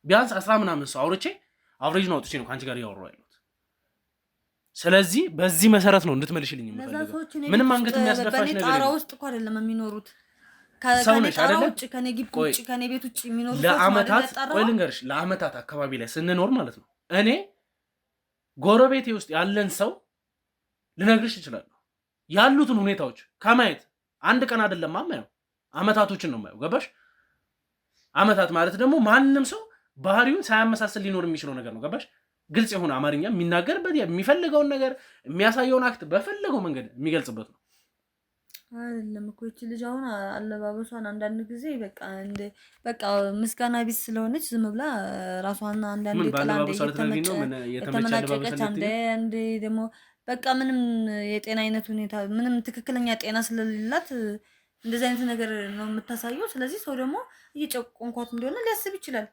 ቢያንስ 10 ምናምን ሰው አውርቼ አቨሬጅ ነው አውጥቼ ነው ከአንቺ ጋር እያወራሁ ያለሁት። ስለዚህ በዚህ መሰረት ነው እንድትመልሽልኝ የምፈልገው። ምንም አንገት የሚያስደፋሽ ነገር ጣራ ውስጥ እኮ አይደለም የሚኖሩት ከኔ ጣራ ውጭ ከኔ ግቢ ውጭ ከኔ ቤት ውጭ የሚኖሩት ለአመታት ወይ ልንገርሽ፣ ለአመታት አካባቢ ላይ ስንኖር ማለት ነው እኔ ጎረቤቴ ውስጥ ያለን ሰው ልነግርሽ እችላለሁ። ያሉትን ሁኔታዎች ከማየት አንድ ቀን አይደለም ማማየው አመታቶችን ነው የማየው። ገባሽ? አመታት ማለት ደግሞ ማንንም ሰው ባህሪውን ሳያመሳስል ሊኖር የሚችለው ነገር ነው። ገባሽ? ግልጽ የሆነ አማርኛ የሚናገርበት የሚፈልገውን ነገር የሚያሳየውን አክት በፈለገው መንገድ የሚገልጽበት ነው። አይደለም እኮ እቺ ልጅ አሁን አለባበሷን አንዳንድ ጊዜ በቃ ምስጋና ቢስ ስለሆነች ዝም ብላ ራሷን አንዳንድ ጥላ የተመናጨቀች አንድ ደግሞ በቃ ምንም የጤና አይነት ሁኔታ ምንም ትክክለኛ ጤና ስለሌላት እንደዚህ አይነት ነገር ነው የምታሳየው። ስለዚህ ሰው ደግሞ እየጨቆንኳት እንደሆነ ሊያስብ ይችላል።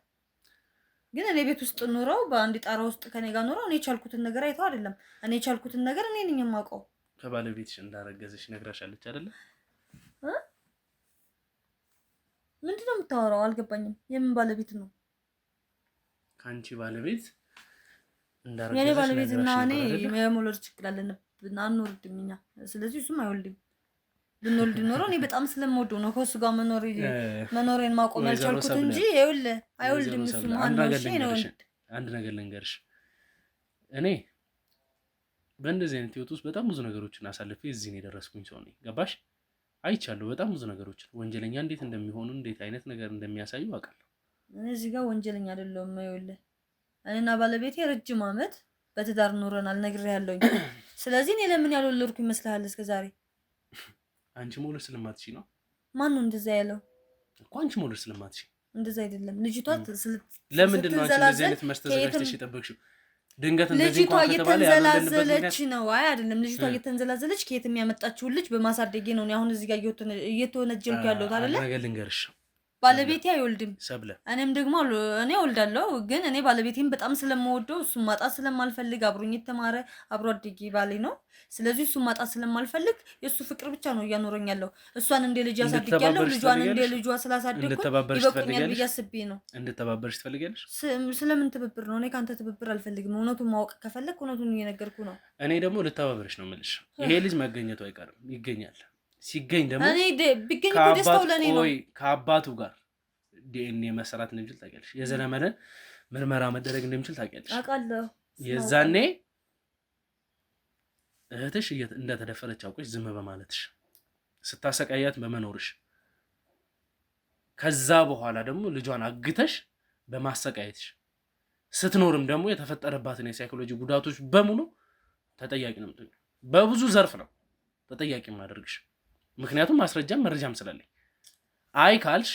ግን እኔ ቤት ውስጥ ኖረው በአንድ ጣራ ውስጥ ከኔ ጋር ኖረው እኔ የቻልኩትን ነገር አይተው አይደለም እኔ የቻልኩትን ነገር እኔ ነኝ የማውቀው። ከባለቤትሽ እንዳረገዘሽ ነግራሻለች አይደለ? ምንድን ነው የምታወራው? አልገባኝም። የምን ባለቤት ነው? ከአንቺ ባለቤት እንዳረገዘሽ የኔ ባለቤት እና እኔ የመውለድ ችግር አለብን አንወልድም እኛ። ስለዚህ እሱም አይወልድም። ብንወልድ ኖሮ እኔ በጣም ስለምወደው ነው ከእሱ ጋር መኖሬን ማቆም ያልቻልኩት እንጂ ይኸውልህ አይወልድም እሱ። አንድ ነገር ልንገርሽ፣ እኔ በእንደዚህ አይነት ህይወት ውስጥ በጣም ብዙ ነገሮችን አሳልፌ እዚህ ነው የደረስኩኝ ሰው ነኝ። ገባሽ? አይቻለሁ በጣም ብዙ ነገሮችን። ወንጀለኛ እንዴት እንደሚሆኑ እንዴት አይነት ነገር እንደሚያሳዩ አውቃለሁ። እዚህ ጋር ወንጀለኛ አይደለሁም። ይኸውልህ እኔና ባለቤቴ ረጅም ዓመት በትዳር ኖረናል፣ ነግሬሃለሁኝ። ስለዚህ እኔ ለምን ያልወለድኩ ይመስልሃል እስከዛሬ? አንቺ መውለድ ስለማትችይ ነው። ማን ነው እንደዛ ያለው? እኮ አንቺ መውለድ ስለማትችይ። እንደዛ አይደለም። ልጅቷ ለምንድን ነው አንቺ እንደዚህ አይነት መልስ ተዘጋጅተሽ የጠበቅሽው? ድንገት እንደዚህ ልጅቷ እንኳን ከተባለ እየተንዘላዘለች ነው። አይ አይደለም፣ ልጅቷ እየተንዘላዘለች ከየት የሚያመጣችው ልጅ በማሳደጌ ነው አሁን እዚህ ጋር እየተወነጀልኩ ያለሁት አይደለ? ነገር ልንገርሽ፣ ባለቤቴ አይወልድም። ሰብለ እኔም ደግሞ እኔ እወልዳለሁ፣ ግን እኔ ባለቤቴን በጣም ስለምወደው እሱን ማጣት ስለማልፈልግ አብሮኝ የተማረ አብሮ አደጌ ባሌ ነው። ስለዚህ እሱን ማጣት ስለማልፈልግ የእሱ ፍቅር ብቻ ነው እያኖረኝ ያለው። እሷን እንደ ልጅ አሳድጌያለሁ። ልጇን እንደ ልጇ ስላሳደግኩ ይበቁኛል ብዬ አስቤ ነው። እንድተባበርሽ ትፈልጊያለሽ? ስለምን ትብብር ነው? እኔ ከአንተ ትብብር አልፈልግም። እውነቱን ማወቅ ከፈለግ እውነቱን እየነገርኩ ነው። እኔ ደግሞ ልተባበርሽ ነው የምልሽ። ይሄ ልጅ መገኘቱ አይቀርም፣ ይገኛል። ሲገኝ ደግሞ እኔ ቢገኝ ደስታው ለእኔ ነው። ከአባቱ ጋር ዲኤንኤ መሰራት እንደሚችል ታውቂያለሽ። የዘረመለን ምርመራ መደረግ እንደሚችል ታውቂያለሽ። አውቃለሁ። የዛኔ እህትሽ እንደተደፈረች አውቀሽ ዝም በማለትሽ ስታሰቃያት በመኖርሽ ከዛ በኋላ ደግሞ ልጇን አግተሽ በማሰቃየትሽ ስትኖርም ደግሞ የተፈጠረባትን የሳይኮሎጂ ጉዳቶች በሙሉ ተጠያቂ ነው የምትሆኚው። በብዙ ዘርፍ ነው ተጠያቂ ማደርግሽ። ምክንያቱም ማስረጃም መረጃም ስላለኝ። አይ ካልሽ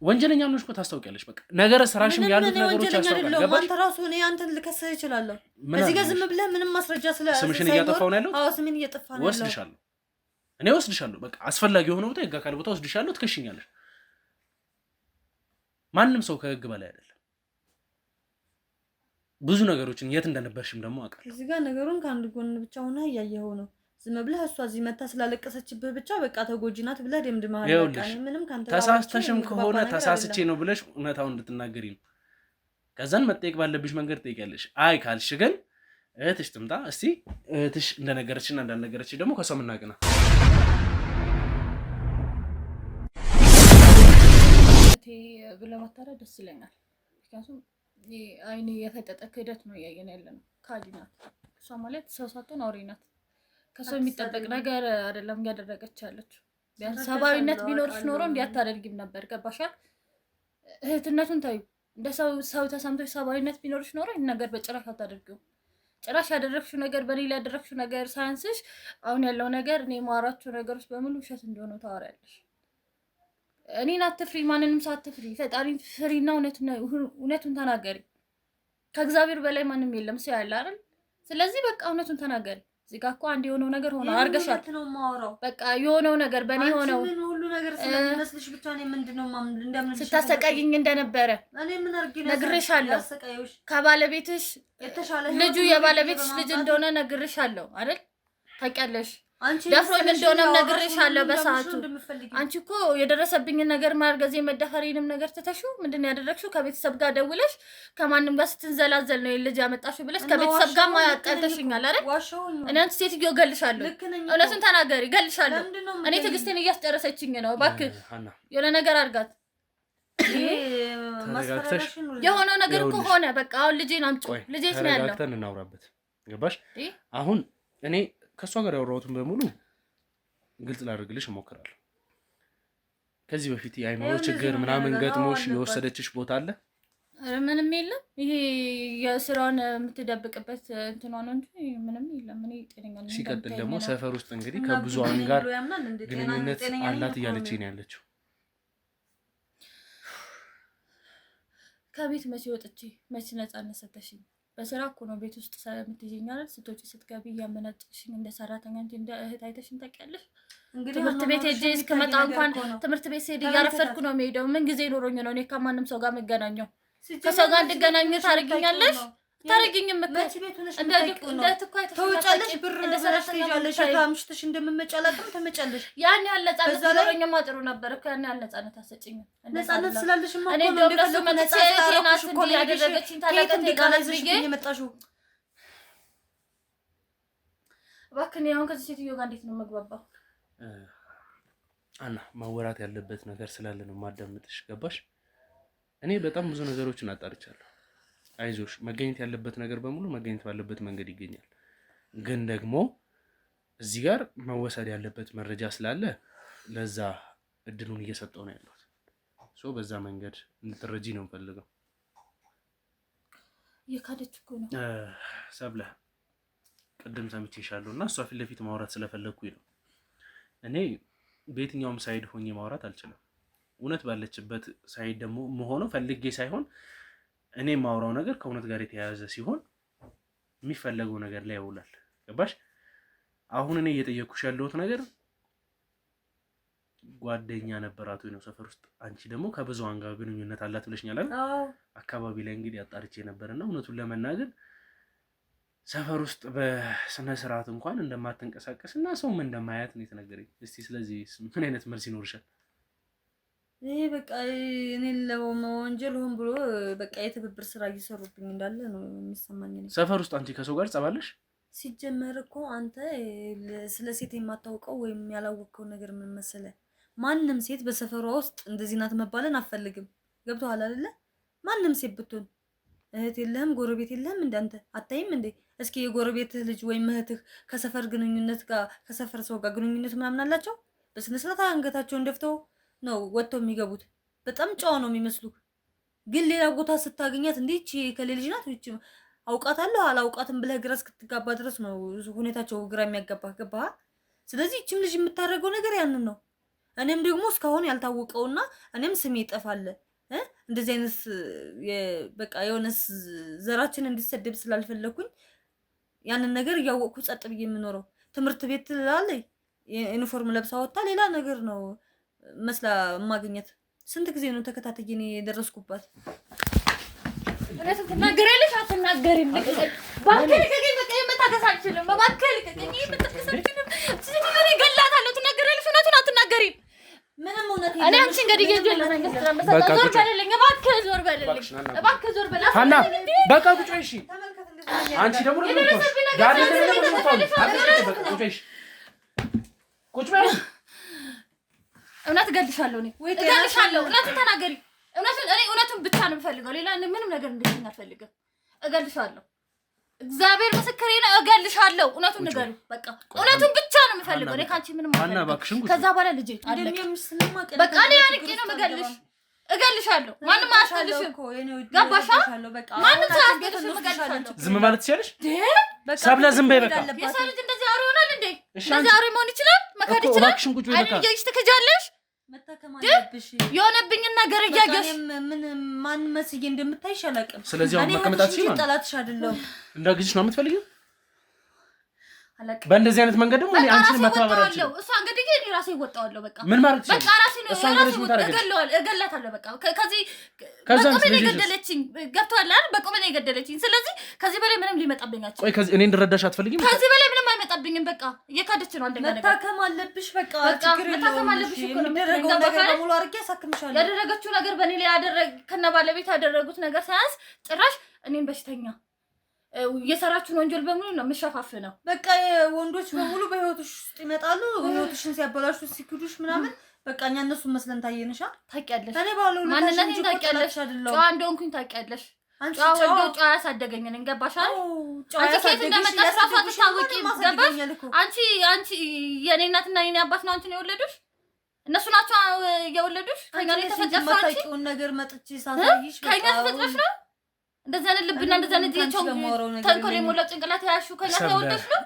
ወንጀለኛ ነሽ እኮ ታስታውቂያለሽ። በቃ ነገር ስራሽም ያሉት ነገሮች ያስታውቃል። ገባሽ? አንተ ራሱ እኔ አንተን ልከስህ እችላለሁ። እዚህ ጋር ዝም ብለህ ምንም ማስረጃ ስምሽን እያጠፋው ነው ያለው። አዎ ስሜን እያጠፋ ነው ያለው። ወስድሻለሁ፣ እኔ ወስድሻለሁ። በቃ አስፈላጊ የሆነ ቦታ የህግ አካል ቦታ ወስድሻለሁ፣ ትከሽኛለሽ። ማንም ሰው ከህግ በላይ አይደለም። ብዙ ነገሮችን የት እንደነበርሽም ደግሞ አውቃለሁ። እዚህ ጋር ነገሩን ከአንድ ጎን ብቻ ሆነ እያየኸው ነው። ዝም ብለህ እሷ እዚህ መታ ስላለቀሰችብህ ብቻ በቃ ተጎጂ ናት ብለህ ደምድመሃል። በቃ እኔ ምንም ካንተ ተሳስተሽም ከሆነ ተሳስቼ ነው ብለሽ እውነታውን እንድትናገሪ ነው። ከዛን መጠየቅ ባለብሽ መንገድ ትጠይቂያለሽ። አይ ካልሽ ግን እህትሽ ትምጣ እስቲ። እህትሽ እንደነገረችና እንዳልነገረች ደግሞ ከሷ ምናገና ብለህ ባታረግ ደስ ይለኛል። ምክንያቱም አይኔ የፈጠጠ ክህደት ነው እያየን ያለ ነው። ካዲ ናት እሷ ማለት ሰው ሳትሆን አውሬ ናት። ከሰው የሚጠበቅ ነገር አይደለም እያደረገች ያለችው። ቢያንስ ሰብአዊነት ቢኖርሽ ኖሮ እንዲያታደርጊም ነበር። ገባሻል? እህትነቱን ታዩ እንደ ሰው ተሰምቶሽ ሰብአዊነት ቢኖርሽ ኖሮ ይህን ነገር በጭራሽ አታደርጊው። ጭራሽ ያደረግሽው ነገር በእኔ ላይ ያደረግሽው ነገር ሳያንስሽ አሁን ያለው ነገር እኔ የማወራቸው ነገሮች በሙሉ ውሸት እንደሆነ ታወሪያለሽ። እኔን አትፍሪ፣ ማንንም ሳትፍሪ ፈጣሪን ፍሪና እውነቱን ተናገሪ። ከእግዚአብሔር በላይ ማንም የለም ሰው ያለ አይደል? ስለዚህ በቃ እውነቱን ተናገሪ። እዚህ ጋር እኮ አንድ የሆነው ነገር ሆነ አርገሻል። በቃ የሆነው ነገር በእኔ ሆነው ምን ሁሉ ነገር ስለሚመስልሽ ብቻ ነው። ምንድነው እንደምን ስታሰቃይኝ እንደነበረ እኔ ምን አርጊ ነግሬሻለሁ። ከባለቤትሽ ልጁ የባለቤትሽ ልጅ እንደሆነ ነግሬሻለሁ አይደል? ታውቂያለሽ። ደፍሮኝ እንደሆነም ነግሬሻለሁ በሰዓቱ። አንቺ እኮ የደረሰብኝን ነገር ማርገዜ መደፈሬንም ነገር ትተሽው ምንድነው ያደረግሽው? ከቤተሰብ ጋር ደውለሽ ከማንም ጋር ስትንዘላዘል ነው ልጅ ያመጣሽው ብለሽ ከቤተሰብ ጋር ማያጣልተሽኛል አይደል? እኔ አንቺ ሴትዮ እገልሻለሁ። እውነቱን ተናገሪ፣ እገልሻለሁ። እኔ ትዕግስቴን እያስጨረሰችኝ ነው። እባክህ የሆነ ነገር አድርጋት። የሆነው ነገር እኮ ሆነ። በቃ አሁን ልጄን አምጪ። ልጄ ነው ያለው። ተረጋግተን እናውራበት። ገባሽ? አሁን እኔ ከሷ ጋር ያወራሁትን በሙሉ ግልጽ ላደርግልሽ እሞክራለሁ። ከዚህ በፊት የአይምሮ ችግር ምናምን ገጥሞሽ የወሰደችሽ ቦታ አለ? ምንም የለም። ይሄ የስራውን የምትደብቅበት እንትኗ ነው እንጂ ምንም የለም። እኔ ጤነኛ ነኝ። ሲቀጥል ደግሞ ሰፈር ውስጥ እንግዲህ ከብዙሃን ጋር ግንኙነት አላት እያለችኝ ነው ያለችው። ከቤት መቼ ወጥቼ መቼ ነፃነት ሰጠሽኝ? በስራ እኮ ነው ቤት ውስጥ የምትይዘኝ አይደል? ስትወጪ ስትገቢ እያመናጨቅሽኝ እንደ ሰራተኛ እንጂ እንደ እህት አይተሽኝ ታውቂያለሽ? ትምህርት ቤት ሄጄ እስክመጣ እንኳን ትምህርት ቤት ስሄድ እያረፈድኩ ነው የምሄደው። ምን ጊዜ ኖሮኝ ነው እኔ ከማንም ሰው ጋር የምገናኘው? ከሰው ጋር እንድገናኝ ታደርጊኛለሽ? ታረጊኝም እኮ እንደ ትኳይ ተወጫለሽ። ብር ለሰራሽ ትይዣለሽ። ታምሽተሽ እንደምመጫላቅም ተመጫለሽ። ያን ያህል ነፃነት ኖሮኝማ ጥሩ ነበር እኮ። ያን ያህል ነፃነት አሰጭኝም። ነፃነት ስላለሽማ እኔ እንደሱ መነጽ ቴናስ እንዲ ያደረገችኝ ታላቀት ጋላዝብዬ የመጣሽው። እባክህ አሁን ከዚህ ሴትዮ ጋር እንዴት ነው መግባባው? አና ማወራት ያለበት ነገር ስላለ ነው ማዳመጥሽ። ገባሽ? እኔ በጣም ብዙ ነገሮችን አጣርቻለሁ። አይዞሽ፣ መገኘት ያለበት ነገር በሙሉ መገኘት ባለበት መንገድ ይገኛል። ግን ደግሞ እዚህ ጋር መወሰድ ያለበት መረጃ ስላለ ለዛ እድሉን እየሰጠው ነው ያለሁት። ሶ በዛ መንገድ እንድትረጂ ነው ፈልገው። የካደች እኮ ነው ሰብለ ቅድም ሰምቼሻለሁ እና እሷ ፊት ለፊት ማውራት ስለፈለኩኝ ነው። እኔ በየትኛውም ሳይድ ሆኜ ማውራት አልችልም። እውነት ባለችበት ሳይድ ደግሞ መሆነው ፈልጌ ሳይሆን እኔ የማወራው ነገር ከእውነት ጋር የተያያዘ ሲሆን የሚፈለገው ነገር ላይ ያውላል። ገባሽ? አሁን እኔ እየጠየኩሽ ያለሁት ነገር ጓደኛ ነበራት ወይ ነው ሰፈር ውስጥ። አንቺ ደግሞ ከብዙሃን ጋር ግንኙነት አላት ብለሽኛል አይደል? አካባቢ ላይ እንግዲህ አጣርቼ ነበርና እውነቱን ለመናገር ሰፈር ውስጥ በስነ ስርዓት እንኳን እንደማትንቀሳቀስና ሰውም እንደማያት ነው የተነገረኝ። እስቲ ስለዚህ ምን አይነት መልስ ይኖርሻል? ይሄ በቃ እኔን ለወንጀል ሆን ብሎ በቃ የትብብር ስራ እየሰሩብኝ እንዳለ ነው የሚሰማኝ። ሰፈር ውስጥ አንቺ ከሰው ጋር ጸባለሽ? ሲጀመር እኮ አንተ ስለ ሴት የማታውቀው ወይም ያላወቅከው ነገር ምን መሰለህ? ማንም ሴት በሰፈሯ ውስጥ እንደዚህ ናት መባልን አትፈልግም። ገብቶሃል አይደለ? ማንም ሴት ብትሆን እህት የለህም ጎረቤት የለህም እንዳንተ አታይም እንዴ? እስኪ የጎረቤትህ ልጅ ወይም እህትህ ከሰፈር ግንኙነት ጋር ከሰፈር ሰው ጋር ግንኙነት ምናምን አላቸው? በስነ ስርዓት አንገታቸውን ደፍተው ነው ወጥተው የሚገቡት። በጣም ጨዋ ነው የሚመስሉ። ግን ሌላ ቦታ ስታገኛት እንዴ እቺ ከሌልጅ ናት እቺ አውቃታለሁ አላውቃትም ብለህ ግራ እስክትጋባ ድረስ ነው ሁኔታቸው ግራ የሚያጋባ። ገባህ? ስለዚህ እቺም ልጅ የምታደርገው ነገር ያንን ነው። እኔም ደግሞ እስካሁን ያልታወቀውና እኔም ስሜ ይጠፋል እንደዚህ አይነት በቃ የሆነስ ዘራችን እንዲሰደብ ስላልፈለኩኝ ያንን ነገር እያወቅኩ ጸጥ ብዬ የምኖረው። ትምህርት ቤት ላይ ዩኒፎርም ለብሳ ወጣ ሌላ ነገር ነው መስላ ማግኘት። ስንት ጊዜ ነው ተከታተዬ እኔ የደረስኩባት። ትናገሪያለሽ አትናገሪም? ባንከል ከገኝ በቃ የመታገስ አልችልም። ባንከል ከገኝ የመታገስ አልችልም። ስለዚህ ገላታለሁ። ትናገሪያለሽ እውነቱን አትናገሪም? ምንም እውነት እኔ አንቺ እንግዲህ እየጀለና እንገስተራመሰ ዞር በለልኝ እባክህ ዞር በለልኝ እባክህ ዞር በለልኝ ሀና በቃ ቁጭ በይ። እሺ አንቺ ደግሞ ቁጭ በይ። እውነት እገልሻለሁ። እኔ እገልሻለሁ። እውነቱን ተናገሪ። እውነቱን ብቻ ነው የምፈልገው። ሌላ ምንም ነገር እንድትይኝ አልፈልግም። እገልሻለሁ። እግዚአብሔር ምስክሬ ነው። እገልሻለሁ። እውነቱን ንገሪ። በቃ እውነቱን ብቻ ነው የምፈልገው። እኔ ካንቺ ምንም አልፈልግም። ከዛ በኋላ ልጄ አለቀ። በቃ እኔ አንቄ ነው የምገልሽ። እገልሻለሁ። ማንም አያስፈልሽም። ገባሻ? ማንም ሳያስፈልሽም እገልሻለሁ። ዝም ማለት ትችያለሽ? ሰብለ ዝም በይ በቃ። የሰው ልጅ እንደዚህ አውሬ ይሆናል እንዴ? እንደዚህ አውሬ መሆን ይችላል? መካድ ይችላል? እባክሽን ቁጭ በይ በቃ። አይደል ትከጃለሽ? መታከም አለብሽ። የሆነብኝን ነገር እያየሽ ምን ማን መስዬ እንደምታይሽ አላውቅም። ስለዚህ አሁን መቀመጣትሽ ማለት ጠላትሽ አይደለም። እንዳግዝሽ ነው የምትፈልጊው? አላውቅም። በእንደዚህ አይነት መንገድ ደግሞ እኔ አንቺን መተባበር አልችልም። እሷ እንግዲህ እኔ ራሴ እወጣዋለሁ። በቃ ምን ማለት ይችላል? በቃ ራሴ ነው እገላታለሁ። በቃ ከዚህ በቁሜ ነው የገደለችኝ። ገብቶሃል አይደል? በቁሜ ነው የገደለችኝ። ስለዚህ ከዚህ በላይ ምንም ሊመጣብኝ አይችልም። ቆይ ከዚህ እኔ እንድረዳሽ አትፈልጊም? ከዚህ በላይ ምንም አይመጣብኝም። በቃ እየካደች ነው። አንደኛ ነገር መታከም አለብሽ። በቃ ችግር የለውም። መታከም አለብሽ እኮ ነው የሚደረገው ነገር በሙሉ አድርጌ አሳክምሻለሁ። ያደረገችው ነገር በእኔ ላይ ከነ ባለቤት ያደረጉት ነገር ሳያንስ ጭራሽ እኔን በሽተኛ የሰራችሁን ወንጀል በሙሉ ነው የምሸፋፍነው። በቃ ወንዶች በሙሉ በህይወትሽ ውስጥ ይመጣሉ። ህይወትሽን ሲያበላሹ ሲክዱሽ ምናምን በቃ እኛ እነሱን መስለን ታየንሻ። ታውቂያለሽ፣ እኔ ባለው ማንነቴን ታውቂያለሽ፣ ጨዋ እንደሆንኩኝ ታውቂያለሽ። ጨዋ ወልዶ ጨዋ ያሳደገኝ ነኝ። ገባሽ አይደል? አንቺ ከየት እንደመጣሽ ራሱ አትታወቂም። ገባሽ? አንቺ የኔ እናትና የኔ አባት ነው አንቺን የወለዱሽ። እነሱ ናቸው የወለዱሽ። ከኛ ነው የተፈጠርሽው። የማታውቂውን ነገር መጥቼ ሳሳይሽ ከኛ ተፈጥረሽ ነው። እንደዛ አይነት ልብና እንደዛ አይነት ተንኮል የሞላው ጭንቅላት ያያሽው ከኛ ተወልደሽ ነው።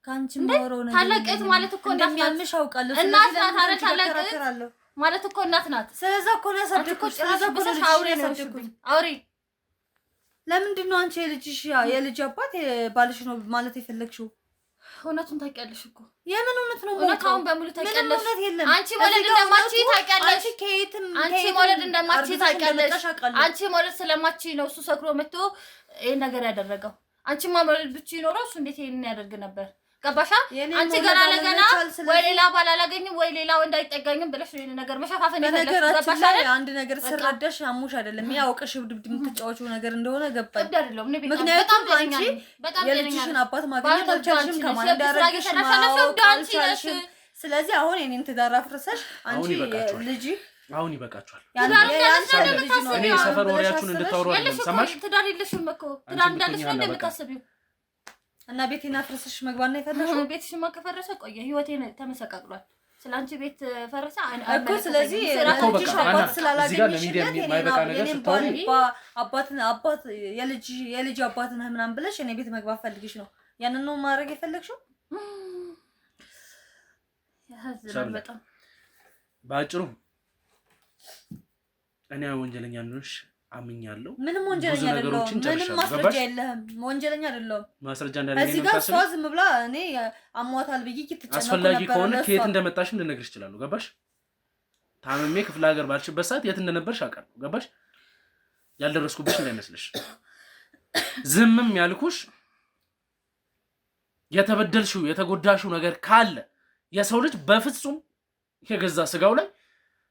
ካንቺ ማወራው ነገር ታላቀት ማለት እኮ እንደሚያምሽ አውቃለሁ። እናት ናት። አረ ታላቀት ማለት እኮ እናት ናት። ስለዚህ እኮ ነው ያሳደግኩሽ። ስለዚህ እኮ ነው አውሬ ነው ያሳደግኩሽ። አውሬ ለምንድን ነው አንቺ የልጅ አባት ባልሽ ነው ማለት የፈለግሽው? እውነቱን ታውቂያለሽ እኮ። የምን እውነት ነው? እውነታውን በሙሉ ታውቂያለሽ። አንቺ መውለድ እንደማትችይ ታውቂያለሽ። አንቺ መውለድ እንደማትችይ ታውቂያለሽ። አንቺ መውለድ ስለማትችይ ነው እሱ ሰክሮ መጥቶ ይሄን ነገር ያደረገው። አንቺማ መውለድ ብትችይ ኖሮ እሱ እንዴት ይሄን ያደርግ ነበር? ገባሻ? አንቺ ገና ለገና ወይ ሌላ ባል አላገኝም ወይ ሌላ ወንድ አይጠጋኝም ብለሽ ይሄን ነገር መሸፋፈን ይፈልጋል። ገባሻ? አንድ ነገር ስረዳሽ አሙሽ አይደለም ያውቀሽ ድብድብ የምትጫወቹው ነገር እንደሆነ ገባኝ። አይደለም እኔ ምክንያቱም አንቺ የልጅሽን አባት ማግኘት አልቻልሽም። ከማን እንዳረግሽ ማወቅ አልቻልሽም። ስለዚህ አሁን የኔን ትዳር አፍርሰሽ አንቺ ልጅ አሁን ይበቃችኋል። እኔ ሰፈር ወሬያችሁን እንድታወሩ አይደለም። ሰማሽ? ትዳር የለሽም እኮ ትዳር እንዳለሽ ነው እንደምታስቢው። እና ቤቴን አፍርሰሽ መግባት ነው የፈለግሽው? ቤትሽማ ከፈረሰ ቆየ። ህይወቴን ተመሰቃቅሏል። ስላንቺ ቤት ፈረሰ እኮ ስለዚህ ልጅሽ አባት ስላላገኘሽ አባት የልጅ አባት ነህ ምናምን ብለሽ እኔ ቤት መግባት ፈልግሽ ነው ያንን ነው ማድረግ የፈለግሽው ያዝራል በጣም ባጭሩ እኔ ወንጀለኛ ነሽ አምኛለሁ ምንም ወንጀለኛ አይደለም ምንም ማስረጃ የለህም ወንጀለኛ አይደለም ማስረጃ እንዳለኝ እዚህ ጋር ሷዝ ምብላ እኔ አሟታል ብዬ kitጨነቁ ነበር አስፈላጊ ከሆነ ከየት እንደመጣሽ ልነግርሽ ይችላል ገባሽ ታመሜ ክፍለ ሀገር ባልሽበት ሰዓት የት እንደነበርሽ አውቃለሁ ገባሽ ያልደረስኩብሽ እንዳይመስልሽ ዝምም ያልኩሽ የተበደልሽው የተጎዳሽው ነገር ካለ የሰው ልጅ በፍጹም የገዛ ስጋው ላይ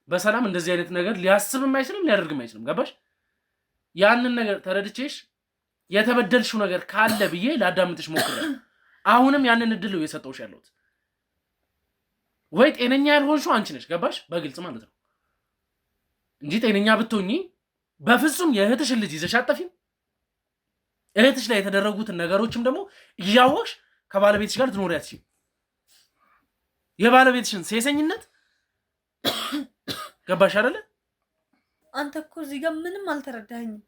በሰላም እንደዚህ አይነት ነገር ሊያስብም አይችልም ሊያደርግም አይችልም ገባሽ ያንን ነገር ተረድቼሽ የተበደልሽው ነገር ካለ ብዬ ላዳምጥሽ ሞክራለሁ አሁንም ያንን እድል ነው የሰጠውሽ ያለሁት ወይ ጤነኛ ያልሆንሽው አንቺ ነሽ ገባሽ በግልጽ ማለት ነው እንጂ ጤነኛ ብትሆኚ በፍጹም የእህትሽን ልጅ ይዘሽ አጠፊም እህትሽ ላይ የተደረጉትን ነገሮችም ደግሞ እያወቅሽ ከባለቤትሽ ጋር ትኖሪ አትችይም የባለቤትሽን ሴሰኝነት ገባሽ አይደለ አንተ እኮ እዚህ ጋር ምንም አልተረዳኸኝም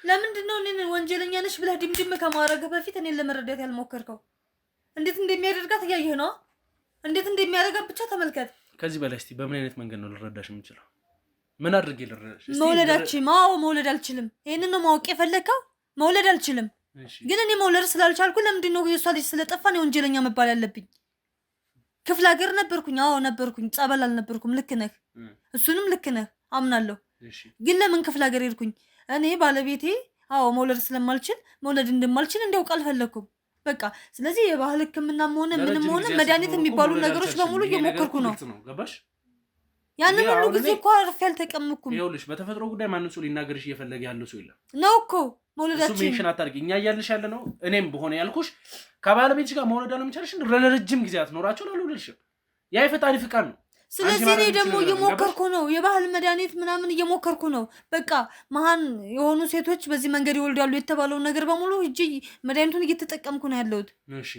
ለምንድን ነው እኔን ወንጀለኛ ነሽ ብለህ ድምድም ከማረግ በፊት እኔን ለመረዳት ያልሞከርከው እንዴት እንደሚያደርጋት ያየህ ነው እንዴት እንደሚያደርጋት ብቻ ተመልከት ከዚህ በላይ እስቲ በምን አይነት መንገድ ነው ልረዳሽ የምችለው ምን አድርጌ ልረዳሽ መውለዳችን መውለድ አልችልም ይሄንን ነው ማወቅ የፈለከው መውለድ አልችልም ግን እኔ መውለድ ስላልቻልኩ ለምንድን ነው የሷ ልጅ ስለጠፋ ነው ወንጀለኛ መባል ያለብኝ ክፍለ ሀገር ነበርኩኝ ነበርኩኝ ጸበል አልነበርኩም ልክ ነህ እሱንም ልክ ነህ አምናለሁ ግን ለምን ክፍለ ሀገር ሄድኩኝ እኔ ባለቤቴ መውለድ ስለማልችል መውለድ እንደማልችል እንዲያውቅ አልፈለኩም በቃ ስለዚህ የባህል ህክምናም ሆነ ምንም ሆነ መድኃኒት የሚባሉ ነገሮች በሙሉ እየሞከርኩ ነው ገባሽ ያንን ሁሉ ጊዜ እኮ አርፌ አልተቀመጥኩም ይኸውልሽ በተፈጥሮ ጉዳይ ማንም ሰው ሊናገርሽ እየፈለገ ያለው ሰው የለም ነው እኮ መውለዳችን እሱ ሜንሽን አታርጊ እኛ እያልሽ ያለ ነው እኔም በሆነ ያልኩሽ ከባለቤትሽ ጋር መውለድ አለመቻልሽ ለረጅም ጊዜ አትኖራቸው ላልወለድሽ ያ የፈጣሪ ፍቃድ ነው ስለዚህ እኔ ደግሞ እየሞከርኩ ነው የባህል መድኃኒት ምናምን እየሞከርኩ ነው በቃ መሃን የሆኑ ሴቶች በዚህ መንገድ ይወልዳሉ የተባለው ነገር በሙሉ እጂ መድኃኒቱን እየተጠቀምኩ ነው ያለሁት እሺ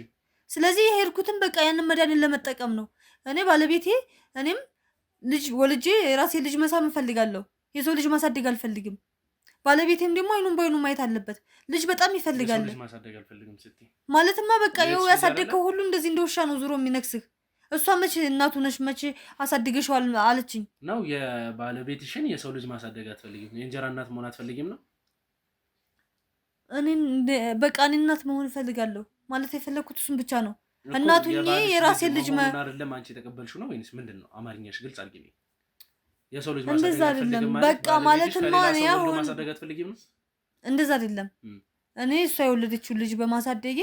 ስለዚህ የሄድኩትን በቃ ያንን መድኃኒት ለመጠቀም ነው እኔ ባለቤቴ እኔም ልጅ ወልጄ ራሴ ልጅ መሳም እፈልጋለሁ የሰው ልጅ ማሳደግ አልፈልግም ባለቤቴም ደግሞ አይኑን ባይኑ ማየት አለበት ልጅ በጣም ይፈልጋል ልጅ ማሳደግ አልፈልግም ስትይ ማለትማ በቃ ይኸው ያሳደገው ሁሉ እንደዚህ እንደውሻ ነው ዙሮ የሚነክስህ እሷ መቼ እናቱ ነሽ መቼ አሳድገሽዋል አለችኝ ነው የባለቤትሽን የሰው ልጅ ማሳደግ አትፈልጊም የእንጀራ እናት መሆን አትፈልጊም ነው እኔ በቃ እኔ እናት መሆን እፈልጋለሁ ማለት የፈለኩት እሱን ብቻ ነው እናቱኝ የራሴ ልጅ አይደለም አንቺ ተቀበልሽው ነው ወይስ ምንድነው አማርኛሽ ግልጽ አድርጊልኝ የሰው ልጅ እንደዛ አይደለም በቃ ማለትማ ነው ያው ማሳደግ አትፈልጊም ነው እንደዛ አይደለም እኔ እሷ የወለደችው ልጅ በማሳደጌ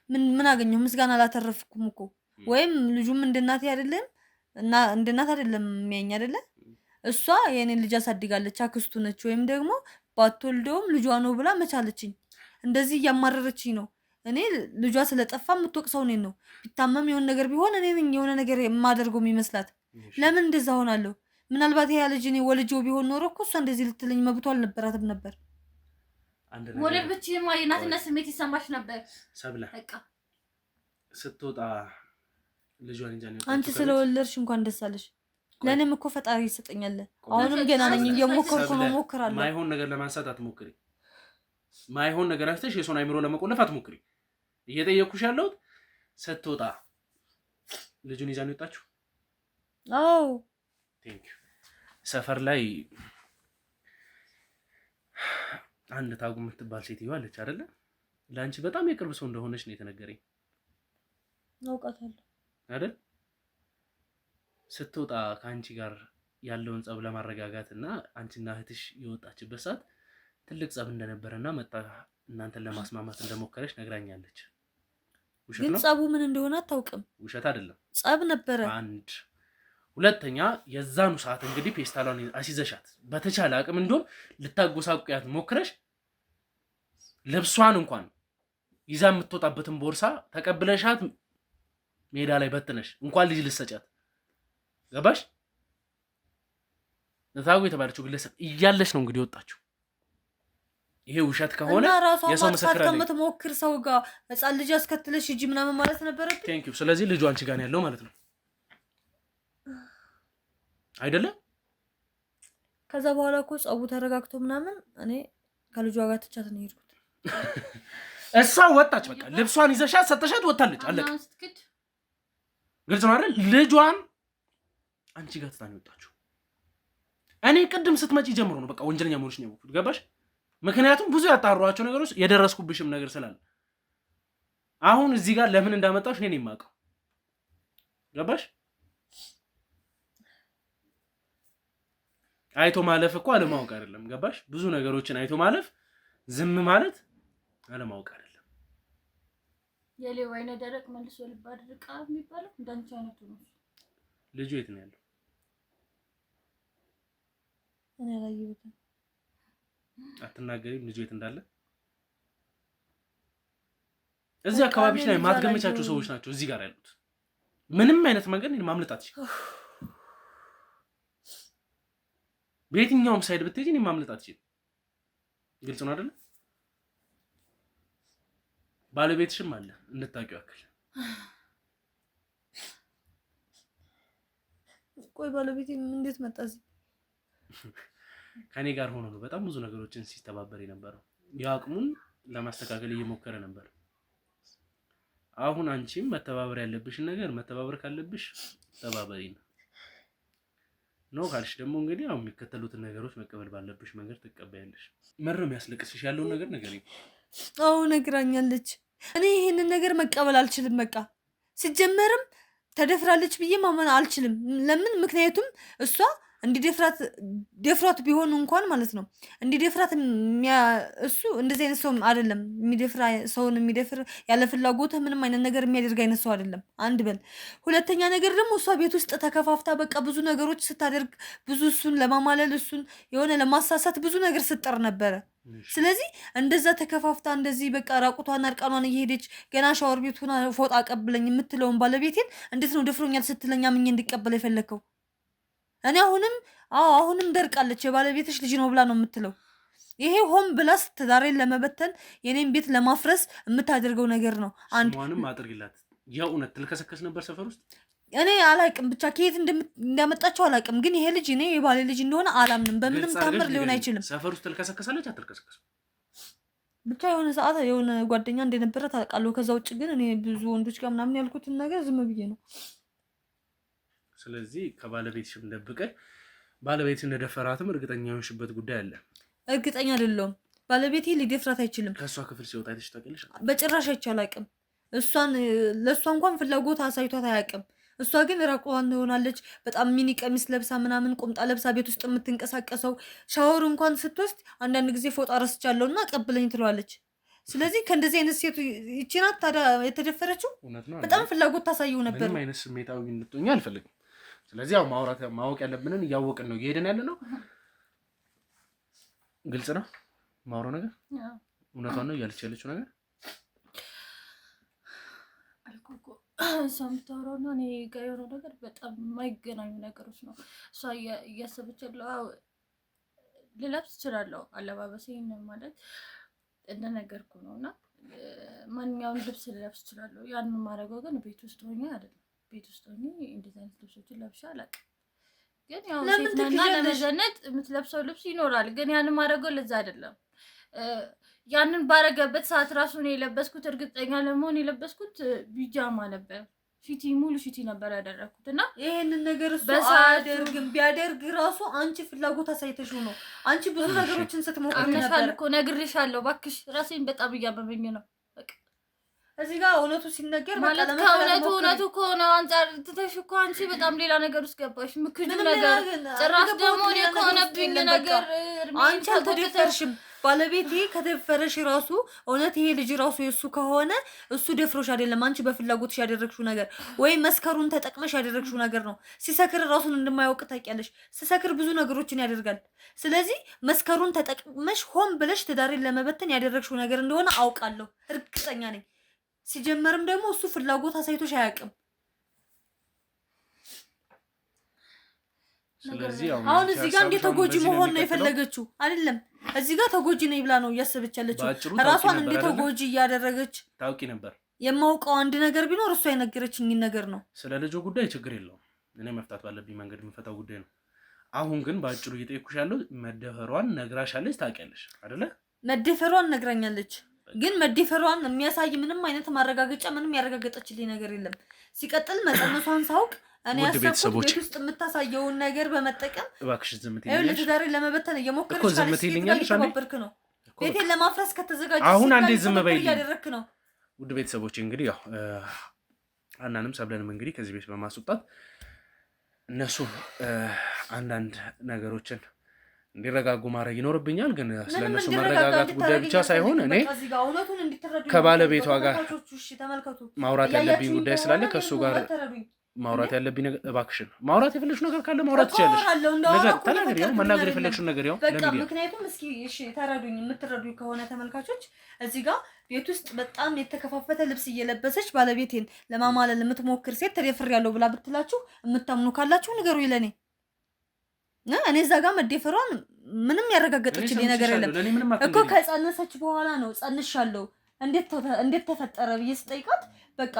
ምን አገኘሁ ምስጋና አላተረፍኩም እኮ ወይም ልጁም እንደናቴ አይደለም እና እንደናት አይደለም የሚያኝ አይደለ እሷ የኔን ልጅ አሳድጋለች አክስቱ ነች ወይም ደግሞ ባትወልደውም ልጇ ነው ብላ መቻለችኝ እንደዚህ ያማረረችኝ ነው እኔ ልጇ ስለጠፋ የምትወቅሰው እኔን ነው ቢታመም የሆነ ነገር ቢሆን እኔ ነኝ የሆነ ነገር የማደርገው የሚመስላት ለምን እንደዛ ሆናለሁ ምናልባት ያ ልጅ እኔ ወልጄው ቢሆን ኖሮ እኮ እሷ እንደዚህ ልትለኝ መብቷ አልነበራትም ነበር ወለድ ብቻ የእናትነት ስሜት ይሰማሽ ነበር ሰብለ በቃ ስትወጣ ልጇን እንጃ ነው አንቺ ስለወለድሽ እንኳን ደስ አለሽ ለኔም እኮ ፈጣሪ ይሰጠኛል አሁንም ገና ነኝ እየሞከርኩ ነው ሞክራለሁ ማይሆን ነገር ለማንሳት አትሞክሪ ማይሆን ነገር አስተሽ የሶን አይምሮ ለመቆለፍ አትሞክሪ እየጠየቅኩሽ ያለሁት ስትወጣ ልጁን ይዛን ይወጣችሁ ቴንክ ዩ ሰፈር ላይ አንድ ታጉ የምትባል ሴትዮ አለች አይደለ ላንቺ በጣም የቅርብ ሰው እንደሆነች ነው የተነገረኝ አውቃታለሁ አይደል ስትወጣ ካንቺ ጋር ያለውን ጸብ ለማረጋጋትና አንቺና እህትሽ የወጣችበት ሰዓት ትልቅ ጸብ እንደነበረና መጣ እናንተን ለማስማማት እንደሞከረች ነግራኛለች ውሸት ነው ግን ጸቡ ምን እንደሆነ አታውቅም ውሸት አይደለም ጸብ ነበረ አንድ ሁለተኛ የዛኑ ሰዓት እንግዲህ ፔስታሏን አሲዘሻት በተቻለ አቅም እንደውም ልታጎሳቁያት ሞክረሽ ልብሷን እንኳን ይዛ የምትወጣበትን ቦርሳ ተቀብለሻት ሜዳ ላይ በትነሽ እንኳን ልጅ ልትሰጫት ገባሽ ለታጉ የተባለችው ግለሰብ እያለች ነው እንግዲህ ወጣችው ይሄ ውሸት ከሆነ የሰው መስከራ ነው ከምትሞክር ሰው ጋር ህፃን ልጅ አስከትለሽ ሂጂ ምናምን ማለት ነበረብኝ ቴንክ ዩ ስለዚህ ልጁ አንቺ ጋር ነው ያለው ማለት ነው አይደለም። ከዛ በኋላ እኮ ጸቡ ተረጋግቶ ምናምን እኔ ከልጇ ጋር ትቻት ነው የሄድኩት። እሷ ወጣች፣ በቃ ልብሷን ይዘሻት ሰጠሻት ወጣለች፣ አለቀ። ግልጽ ነው አይደል? ልጇን አንቺ ጋር ትታኝ ወጣችሁ። እኔ ቅድም ስትመጪ ጀምሮ ነው በቃ ወንጀለኛ መሆንሽ ነው ያወቅሁት። ገባሽ? ምክንያቱም ብዙ ያጣሯቸው ነገሮች የደረስኩብሽም ነገር ስላለ አሁን እዚህ ጋር ለምን እንዳመጣሽ እኔ ነኝ የማውቀው። ገባሽ? አይቶ ማለፍ እኮ አለማወቅ አይደለም። ገባሽ? ብዙ ነገሮችን አይቶ ማለፍ ዝም ማለት አለማወቅ አይደለም። የሌው አይነ ደረቅ መልሶ ልብ አድርቃ የሚባለው እንዳንቺ አይነቱ ነው። ልጁ የት ነው ያለው? እኔ አላየሁትም። አትናገሪም? ልጁ የት እንዳለ እዚህ አካባቢሽ ላይ ማትገመቻቸው ሰዎች ናቸው እዚህ ጋር ያሉት። ምንም አይነት መንገድ ማምለጥ አትችይም። በየትኛውም ሳይድ ብትሄጂ እኔ ማምለጥ አትችይም። ግልጽ ነው አይደል? ባለቤትሽም አለ እንድታውቂው ያክል። ቆይ ባለቤቴ እንዴት መጣ እዚህ? ከኔ ጋር ሆኖ ነው በጣም ብዙ ነገሮችን ሲተባበር የነበረው። የአቅሙን ለማስተካከል እየሞከረ ነበር። አሁን አንቺም መተባበር ያለብሽን ነገር መተባበር ካለብሽ ተባበሪ ነው ካልሽ ደግሞ እንግዲህ አሁን የሚከተሉትን ነገሮች መቀበል ባለብሽ መንገድ ትቀበያለሽ። መረም ያስለቅስሽ ያለውን ነገር ንገሪኝ። አዎ ነግራኛለች። እኔ ይሄንን ነገር መቀበል አልችልም። በቃ ሲጀመርም ተደፍራለች ብዬ ማመን አልችልም። ለምን? ምክንያቱም እሷ ደፍራት ቢሆን እንኳን ማለት ነው እንዲደፍራት እሱ እንደዚህ አይነት ሰው አይደለም። ሰውን የሚደፍር ያለ ፍላጎት ምንም አይነት ነገር የሚያደርግ አይነት ሰው አይደለም። አንድ በል። ሁለተኛ ነገር ደግሞ እሷ ቤት ውስጥ ተከፋፍታ በቃ ብዙ ነገሮች ስታደርግ ብዙ እሱን ለማማለል እሱን የሆነ ለማሳሳት ብዙ ነገር ስትጠር ነበረ። ስለዚህ እንደዛ ተከፋፍታ እንደዚህ በቃ ራቁቷን እርቃኗን እየሄደች ገና ሻወር ቤት ሆና ፎጣ አቀብለኝ የምትለውን ባለቤቴን እንዴት ነው ደፍሮኛል ስትለኛ ምኜ እንዲቀበል የፈለከው? እኔ አሁንም ደርቃለች የባለቤትሽ ልጅ ነው ብላ ነው የምትለው። ይሄ ሆም ብላ ትዳሬን ለመበተን የኔን ቤት ለማፍረስ የምታደርገው ነገር ነው። ማንም አጥርግላት። የእውነት ትልከሰከስ ነበር ሰፈር ውስጥ። እኔ አላቅም ብቻ ከየት እንዳመጣቸው አላቅም፣ ግን ይሄ ልጅ እኔ የባሌ ልጅ እንደሆነ አላምንም። በምንም ታምር ሊሆን አይችልም። ሰፈር ውስጥ ትልከሰከሳለች አትልከሰከስ ብቻ የሆነ ሰዓት የሆነ ጓደኛ እንደነበረ ታውቃለሁ። ከዛ ውጭ ግን እኔ ብዙ ወንዶች ጋር ምናምን ያልኩትን ነገር ዝም ብዬ ነው። ስለዚህ ከባለቤትሽም ደብቀሽ ባለቤትሽ እንደደፈራትም እርግጠኛ የሆንሽበት ጉዳይ አለ? እርግጠኛ አይደለሁም። ባለቤቴ ሊደፍራት አይችልም። ከእሷ ክፍል ሲወጣ አይተሽ ታውቂያለሽ? በጭራሽ አይቼ አላውቅም። ለእሷ እንኳን ፍላጎት አሳይቷት አያውቅም። እሷ ግን ራቁቷን ትሆናለች። በጣም ሚኒ ቀሚስ ለብሳ ምናምን ቁምጣ ለብሳ ቤት ውስጥ የምትንቀሳቀሰው። ሻወር እንኳን ስትወስድ አንዳንድ ጊዜ ፎጣ ረስቻለሁ እና ቀብለኝ ትለዋለች። ስለዚህ ከእንደዚህ አይነት ሴቱ ይቺ ናት ታዲያ የተደፈረችው? በጣም ፍላጎት ታሳየው ነበር። ምንም አይነት ስሜታዊ እንድትሆኚ አልፈልግም። ስለዚህ ያው ማወቅ ያለብንን እያወቅን ነው እየሄድን ያለ ነው። ግልጽ ነው ማውራው ነገር እውነቷን ነው እያለች ያለችው ነገር እሷ የምታወራውና እኔ ጋር የሆነው ነገር በጣም የማይገናኙ ነገሮች ነው። እሷ እያሰበች ያለው ልለብስ እችላለሁ፣ አለባበሴን ማለት እንደነገርኩ ነው እና ማንኛውን ልብስ ልለብስ እችላለሁ። ያንን ማድረገው ግን ቤት ውስጥ ሆኜ አይደለም። ቤት ውስጥ ሆኜ እንደዚህ አይነት ልብሶችን ለብሼ አላውቅም። ግን ያው ሴትና ለመዘነጥ የምትለብሰው ልብስ ይኖራል። ግን ያንን ማድረገው ለዛ አይደለም። ያንን ባረገበት ሰዓት ራሱ ነው የለበስኩት። እርግጠኛ ለመሆን የለበስኩት ቢጃማ ነበር። ሙሉ ሺቲ ነበር ያደረኩት እና ይሄንን ነገር እሱ አያደርግም። ቢያደርግ ራሱ አንቺ ፍላጎት አሳይተሽው ነው። አንቺ ብዙ ነገሮችን ስትሞክሪ ነበር እኮ ነግሬሻለሁ። እባክሽ ራሴን በጣም እያመመኝ ነው። በቃ እዚህ ጋር እውነቱ ሲነገር ማለት ከእውነቱ ከሆነ አንጻር ትተሽ እኮ አንቺ በጣም ሌላ ነገር ውስጥ ገባሽ። ምክዱ ነገር ጭራሽ ደግሞ ከሆነብኝ ነገር አንቺ አልተደፈርሽም። ባለቤቴ ከደፈረሽ ራሱ እውነት ይሄ ልጅ ራሱ የሱ ከሆነ እሱ ደፍሮሽ አይደለም። አንቺ በፍላጎትሽ ያደረግሽው ነገር ወይ መስከሩን ተጠቅመሽ ያደረግሽው ነገር ነው። ሲሰክር ራሱን እንደማያውቅ ታውቂያለሽ። ሲሰክር ብዙ ነገሮችን ያደርጋል። ስለዚህ መስከሩን ተጠቅመሽ ሆን ብለሽ ትዳሬን ለመበተን ያደረግሽው ነገር እንደሆነ አውቃለሁ፣ እርግጠኛ ነኝ። ሲጀመርም ደግሞ እሱ ፍላጎት አሳይቶሽ አያውቅም። አሁን እዚህ ጋር እንደ ተጎጂ መሆን ነው የፈለገችው አይደለም። እዚህ ጋር ተጎጂ ነኝ ብላ ነው እያሰበች ያለችው። ራሷን እንደ ተጎጂ እያደረገች ታውቂ ነበር። የማውቀው አንድ ነገር ቢኖር እሷ የነገረችኝ ነገር ነው። ስለ ልጁ ጉዳይ ችግር የለውም። እኔ መፍታት ባለብኝ መንገድ የምፈታው ጉዳይ ነው። አሁን ግን ባጭሩ እየጠየኩሽ ያለው መደፈሯን ነግራሻለች ታውቂያለሽ አይደለ? መደፈሯን ነግራኛለች፣ ግን መደፈሯን የሚያሳይ ምንም አይነት ማረጋገጫ ምንም ያረጋገጠችልኝ ነገር የለም። ሲቀጥል መጸነሷን ሳውቅ እኔ ያሰብኩት ቤት ውስጥ የምታሳየውን ነገር በመጠቀም እባክሽ ዝም ትይኛለሽ። ለትዳሬ ለመበተን እየሞከረች ካለች ነው ቤቴን ለማፍረስ ከተዘጋጀ አሁን አንዴ ዝም በይ እያደረክ ነው። ውድ ቤተሰቦች እንግዲህ ያው አናንም ሰብለንም እንግዲህ ከዚህ ቤት በማስወጣት እነሱ አንዳንድ ነገሮችን እንዲረጋጉ ማድረግ ይኖርብኛል። ግን ስለነሱ መረጋጋት ጉዳይ ብቻ ሳይሆን እኔ ከባለቤቷ ጋር ማውራት ያለብኝ ጉዳይ ስላለ ከእሱ ጋር ማውራት ያለብኝ ነገር እባክሽን ማውራት የፈለግሽው ነገር ካለ ማውራት ትችላለሽ። ነገር ተናገሪ፣ ያው መናገር የፈለግሽው ነገር ያው በቃ ምክንያቱም እስኪ እሺ ተረዱኝ። የምትረዱኝ ከሆነ ተመልካቾች እዚህ ጋር ቤት ውስጥ በጣም የተከፋፈተ ልብስ እየለበሰች ባለቤቴን ለማማለል የምትሞክር ሴት ተደፍሬያለሁ ብላ ብትላችሁ የምታምኑ ካላችሁ ንገሩኝ ለኔ። እኔ እዛ ጋር መደፈሯን ምንም ያረጋገጠችልኝ ነገር የለም እኮ። ከጸነሰች በኋላ ነው ጸንሻለሁ እንዴት ተፈጠረ ብዬ ስጠይቃት በቃ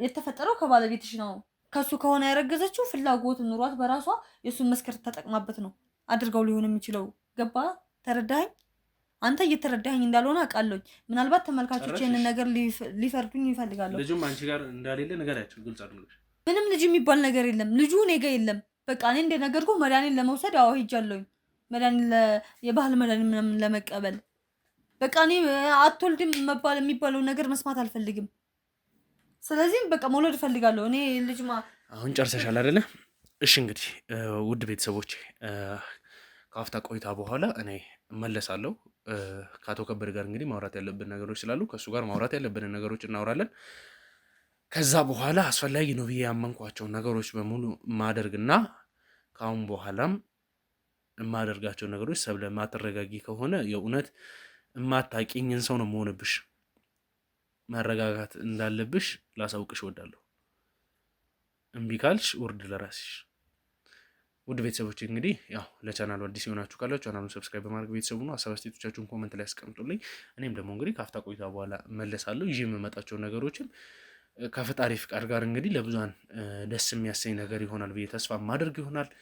የተፈጠረው ከባለቤትሽ ነው፣ ከሱ ከሆነ ያረገዘችው ፍላጎት ኑሯት በራሷ የሱን መስከር ተጠቅማበት ነው አድርገው ሊሆን የሚችለው። ገባ? ተረዳኸኝ? አንተ እየተረዳኸኝ እንዳልሆነ አውቃለሁ። ምናልባት ተመልካቾች ይሄንን ነገር ሊፈርዱኝ ይፈልጋሉ። ልጁም አንቺ ጋር እንዳሌለ ነገራቸው ግልጽ አድርገሽ። ምንም ልጅ የሚባል ነገር የለም። ልጁ እኔ ጋር የለም። በቃ እኔ እንደነገርኩ መድኃኒት ለመውሰድ አዎ ሄጃለሁኝ። የባህል መድኃኒት ምናምን ለመቀበል በቃ እኔ አትወልድም መባል የሚባለው ነገር መስማት አልፈልግም። ስለዚህ በቃ መውለድ እፈልጋለሁ እኔ ልጅ አሁን ጨርሰሻል አይደለ? እሺ እንግዲህ ውድ ቤተሰቦች ከአፍታ ቆይታ በኋላ እኔ እመለሳለሁ። ከአቶ ከበደ ጋር እንግዲህ ማውራት ያለብን ነገሮች ስላሉ ከእሱ ጋር ማውራት ያለብንን ነገሮች እናወራለን። ከዛ በኋላ አስፈላጊ ነው ብዬ ያመንኳቸውን ነገሮች በሙሉ ማደርግና ከአሁን በኋላም የማደርጋቸው ነገሮች ሰብለ ማትረጋጊ ከሆነ የእውነት የማታውቂኝን ሰው ነው መሆንብሽ። መረጋጋት እንዳለብሽ ላሳውቅሽ እወዳለሁ። እምቢ ካልሽ ውርድ ለራስሽ። ውድ ቤተሰቦች እንግዲህ ያው ለቻናሉ አዲስ የሆናችሁ ካላችሁ ቻናሉን ሰብስክራይብ በማድረግ ቤተሰቡ ነው። ሀሳብ አስተያየቶቻችሁን ኮመንት ላይ አስቀምጡልኝ። እኔም ደግሞ እንግዲህ ከአፍታ ቆይታ በኋላ እመለሳለሁ ይዤ የምመጣቸው ነገሮችን ከፈጣሪ ፍቃድ ጋር እንግዲህ ለብዙሃን ደስ የሚያሰኝ ነገር ይሆናል ብዬ ተስፋ ማድረግ ይሆናል።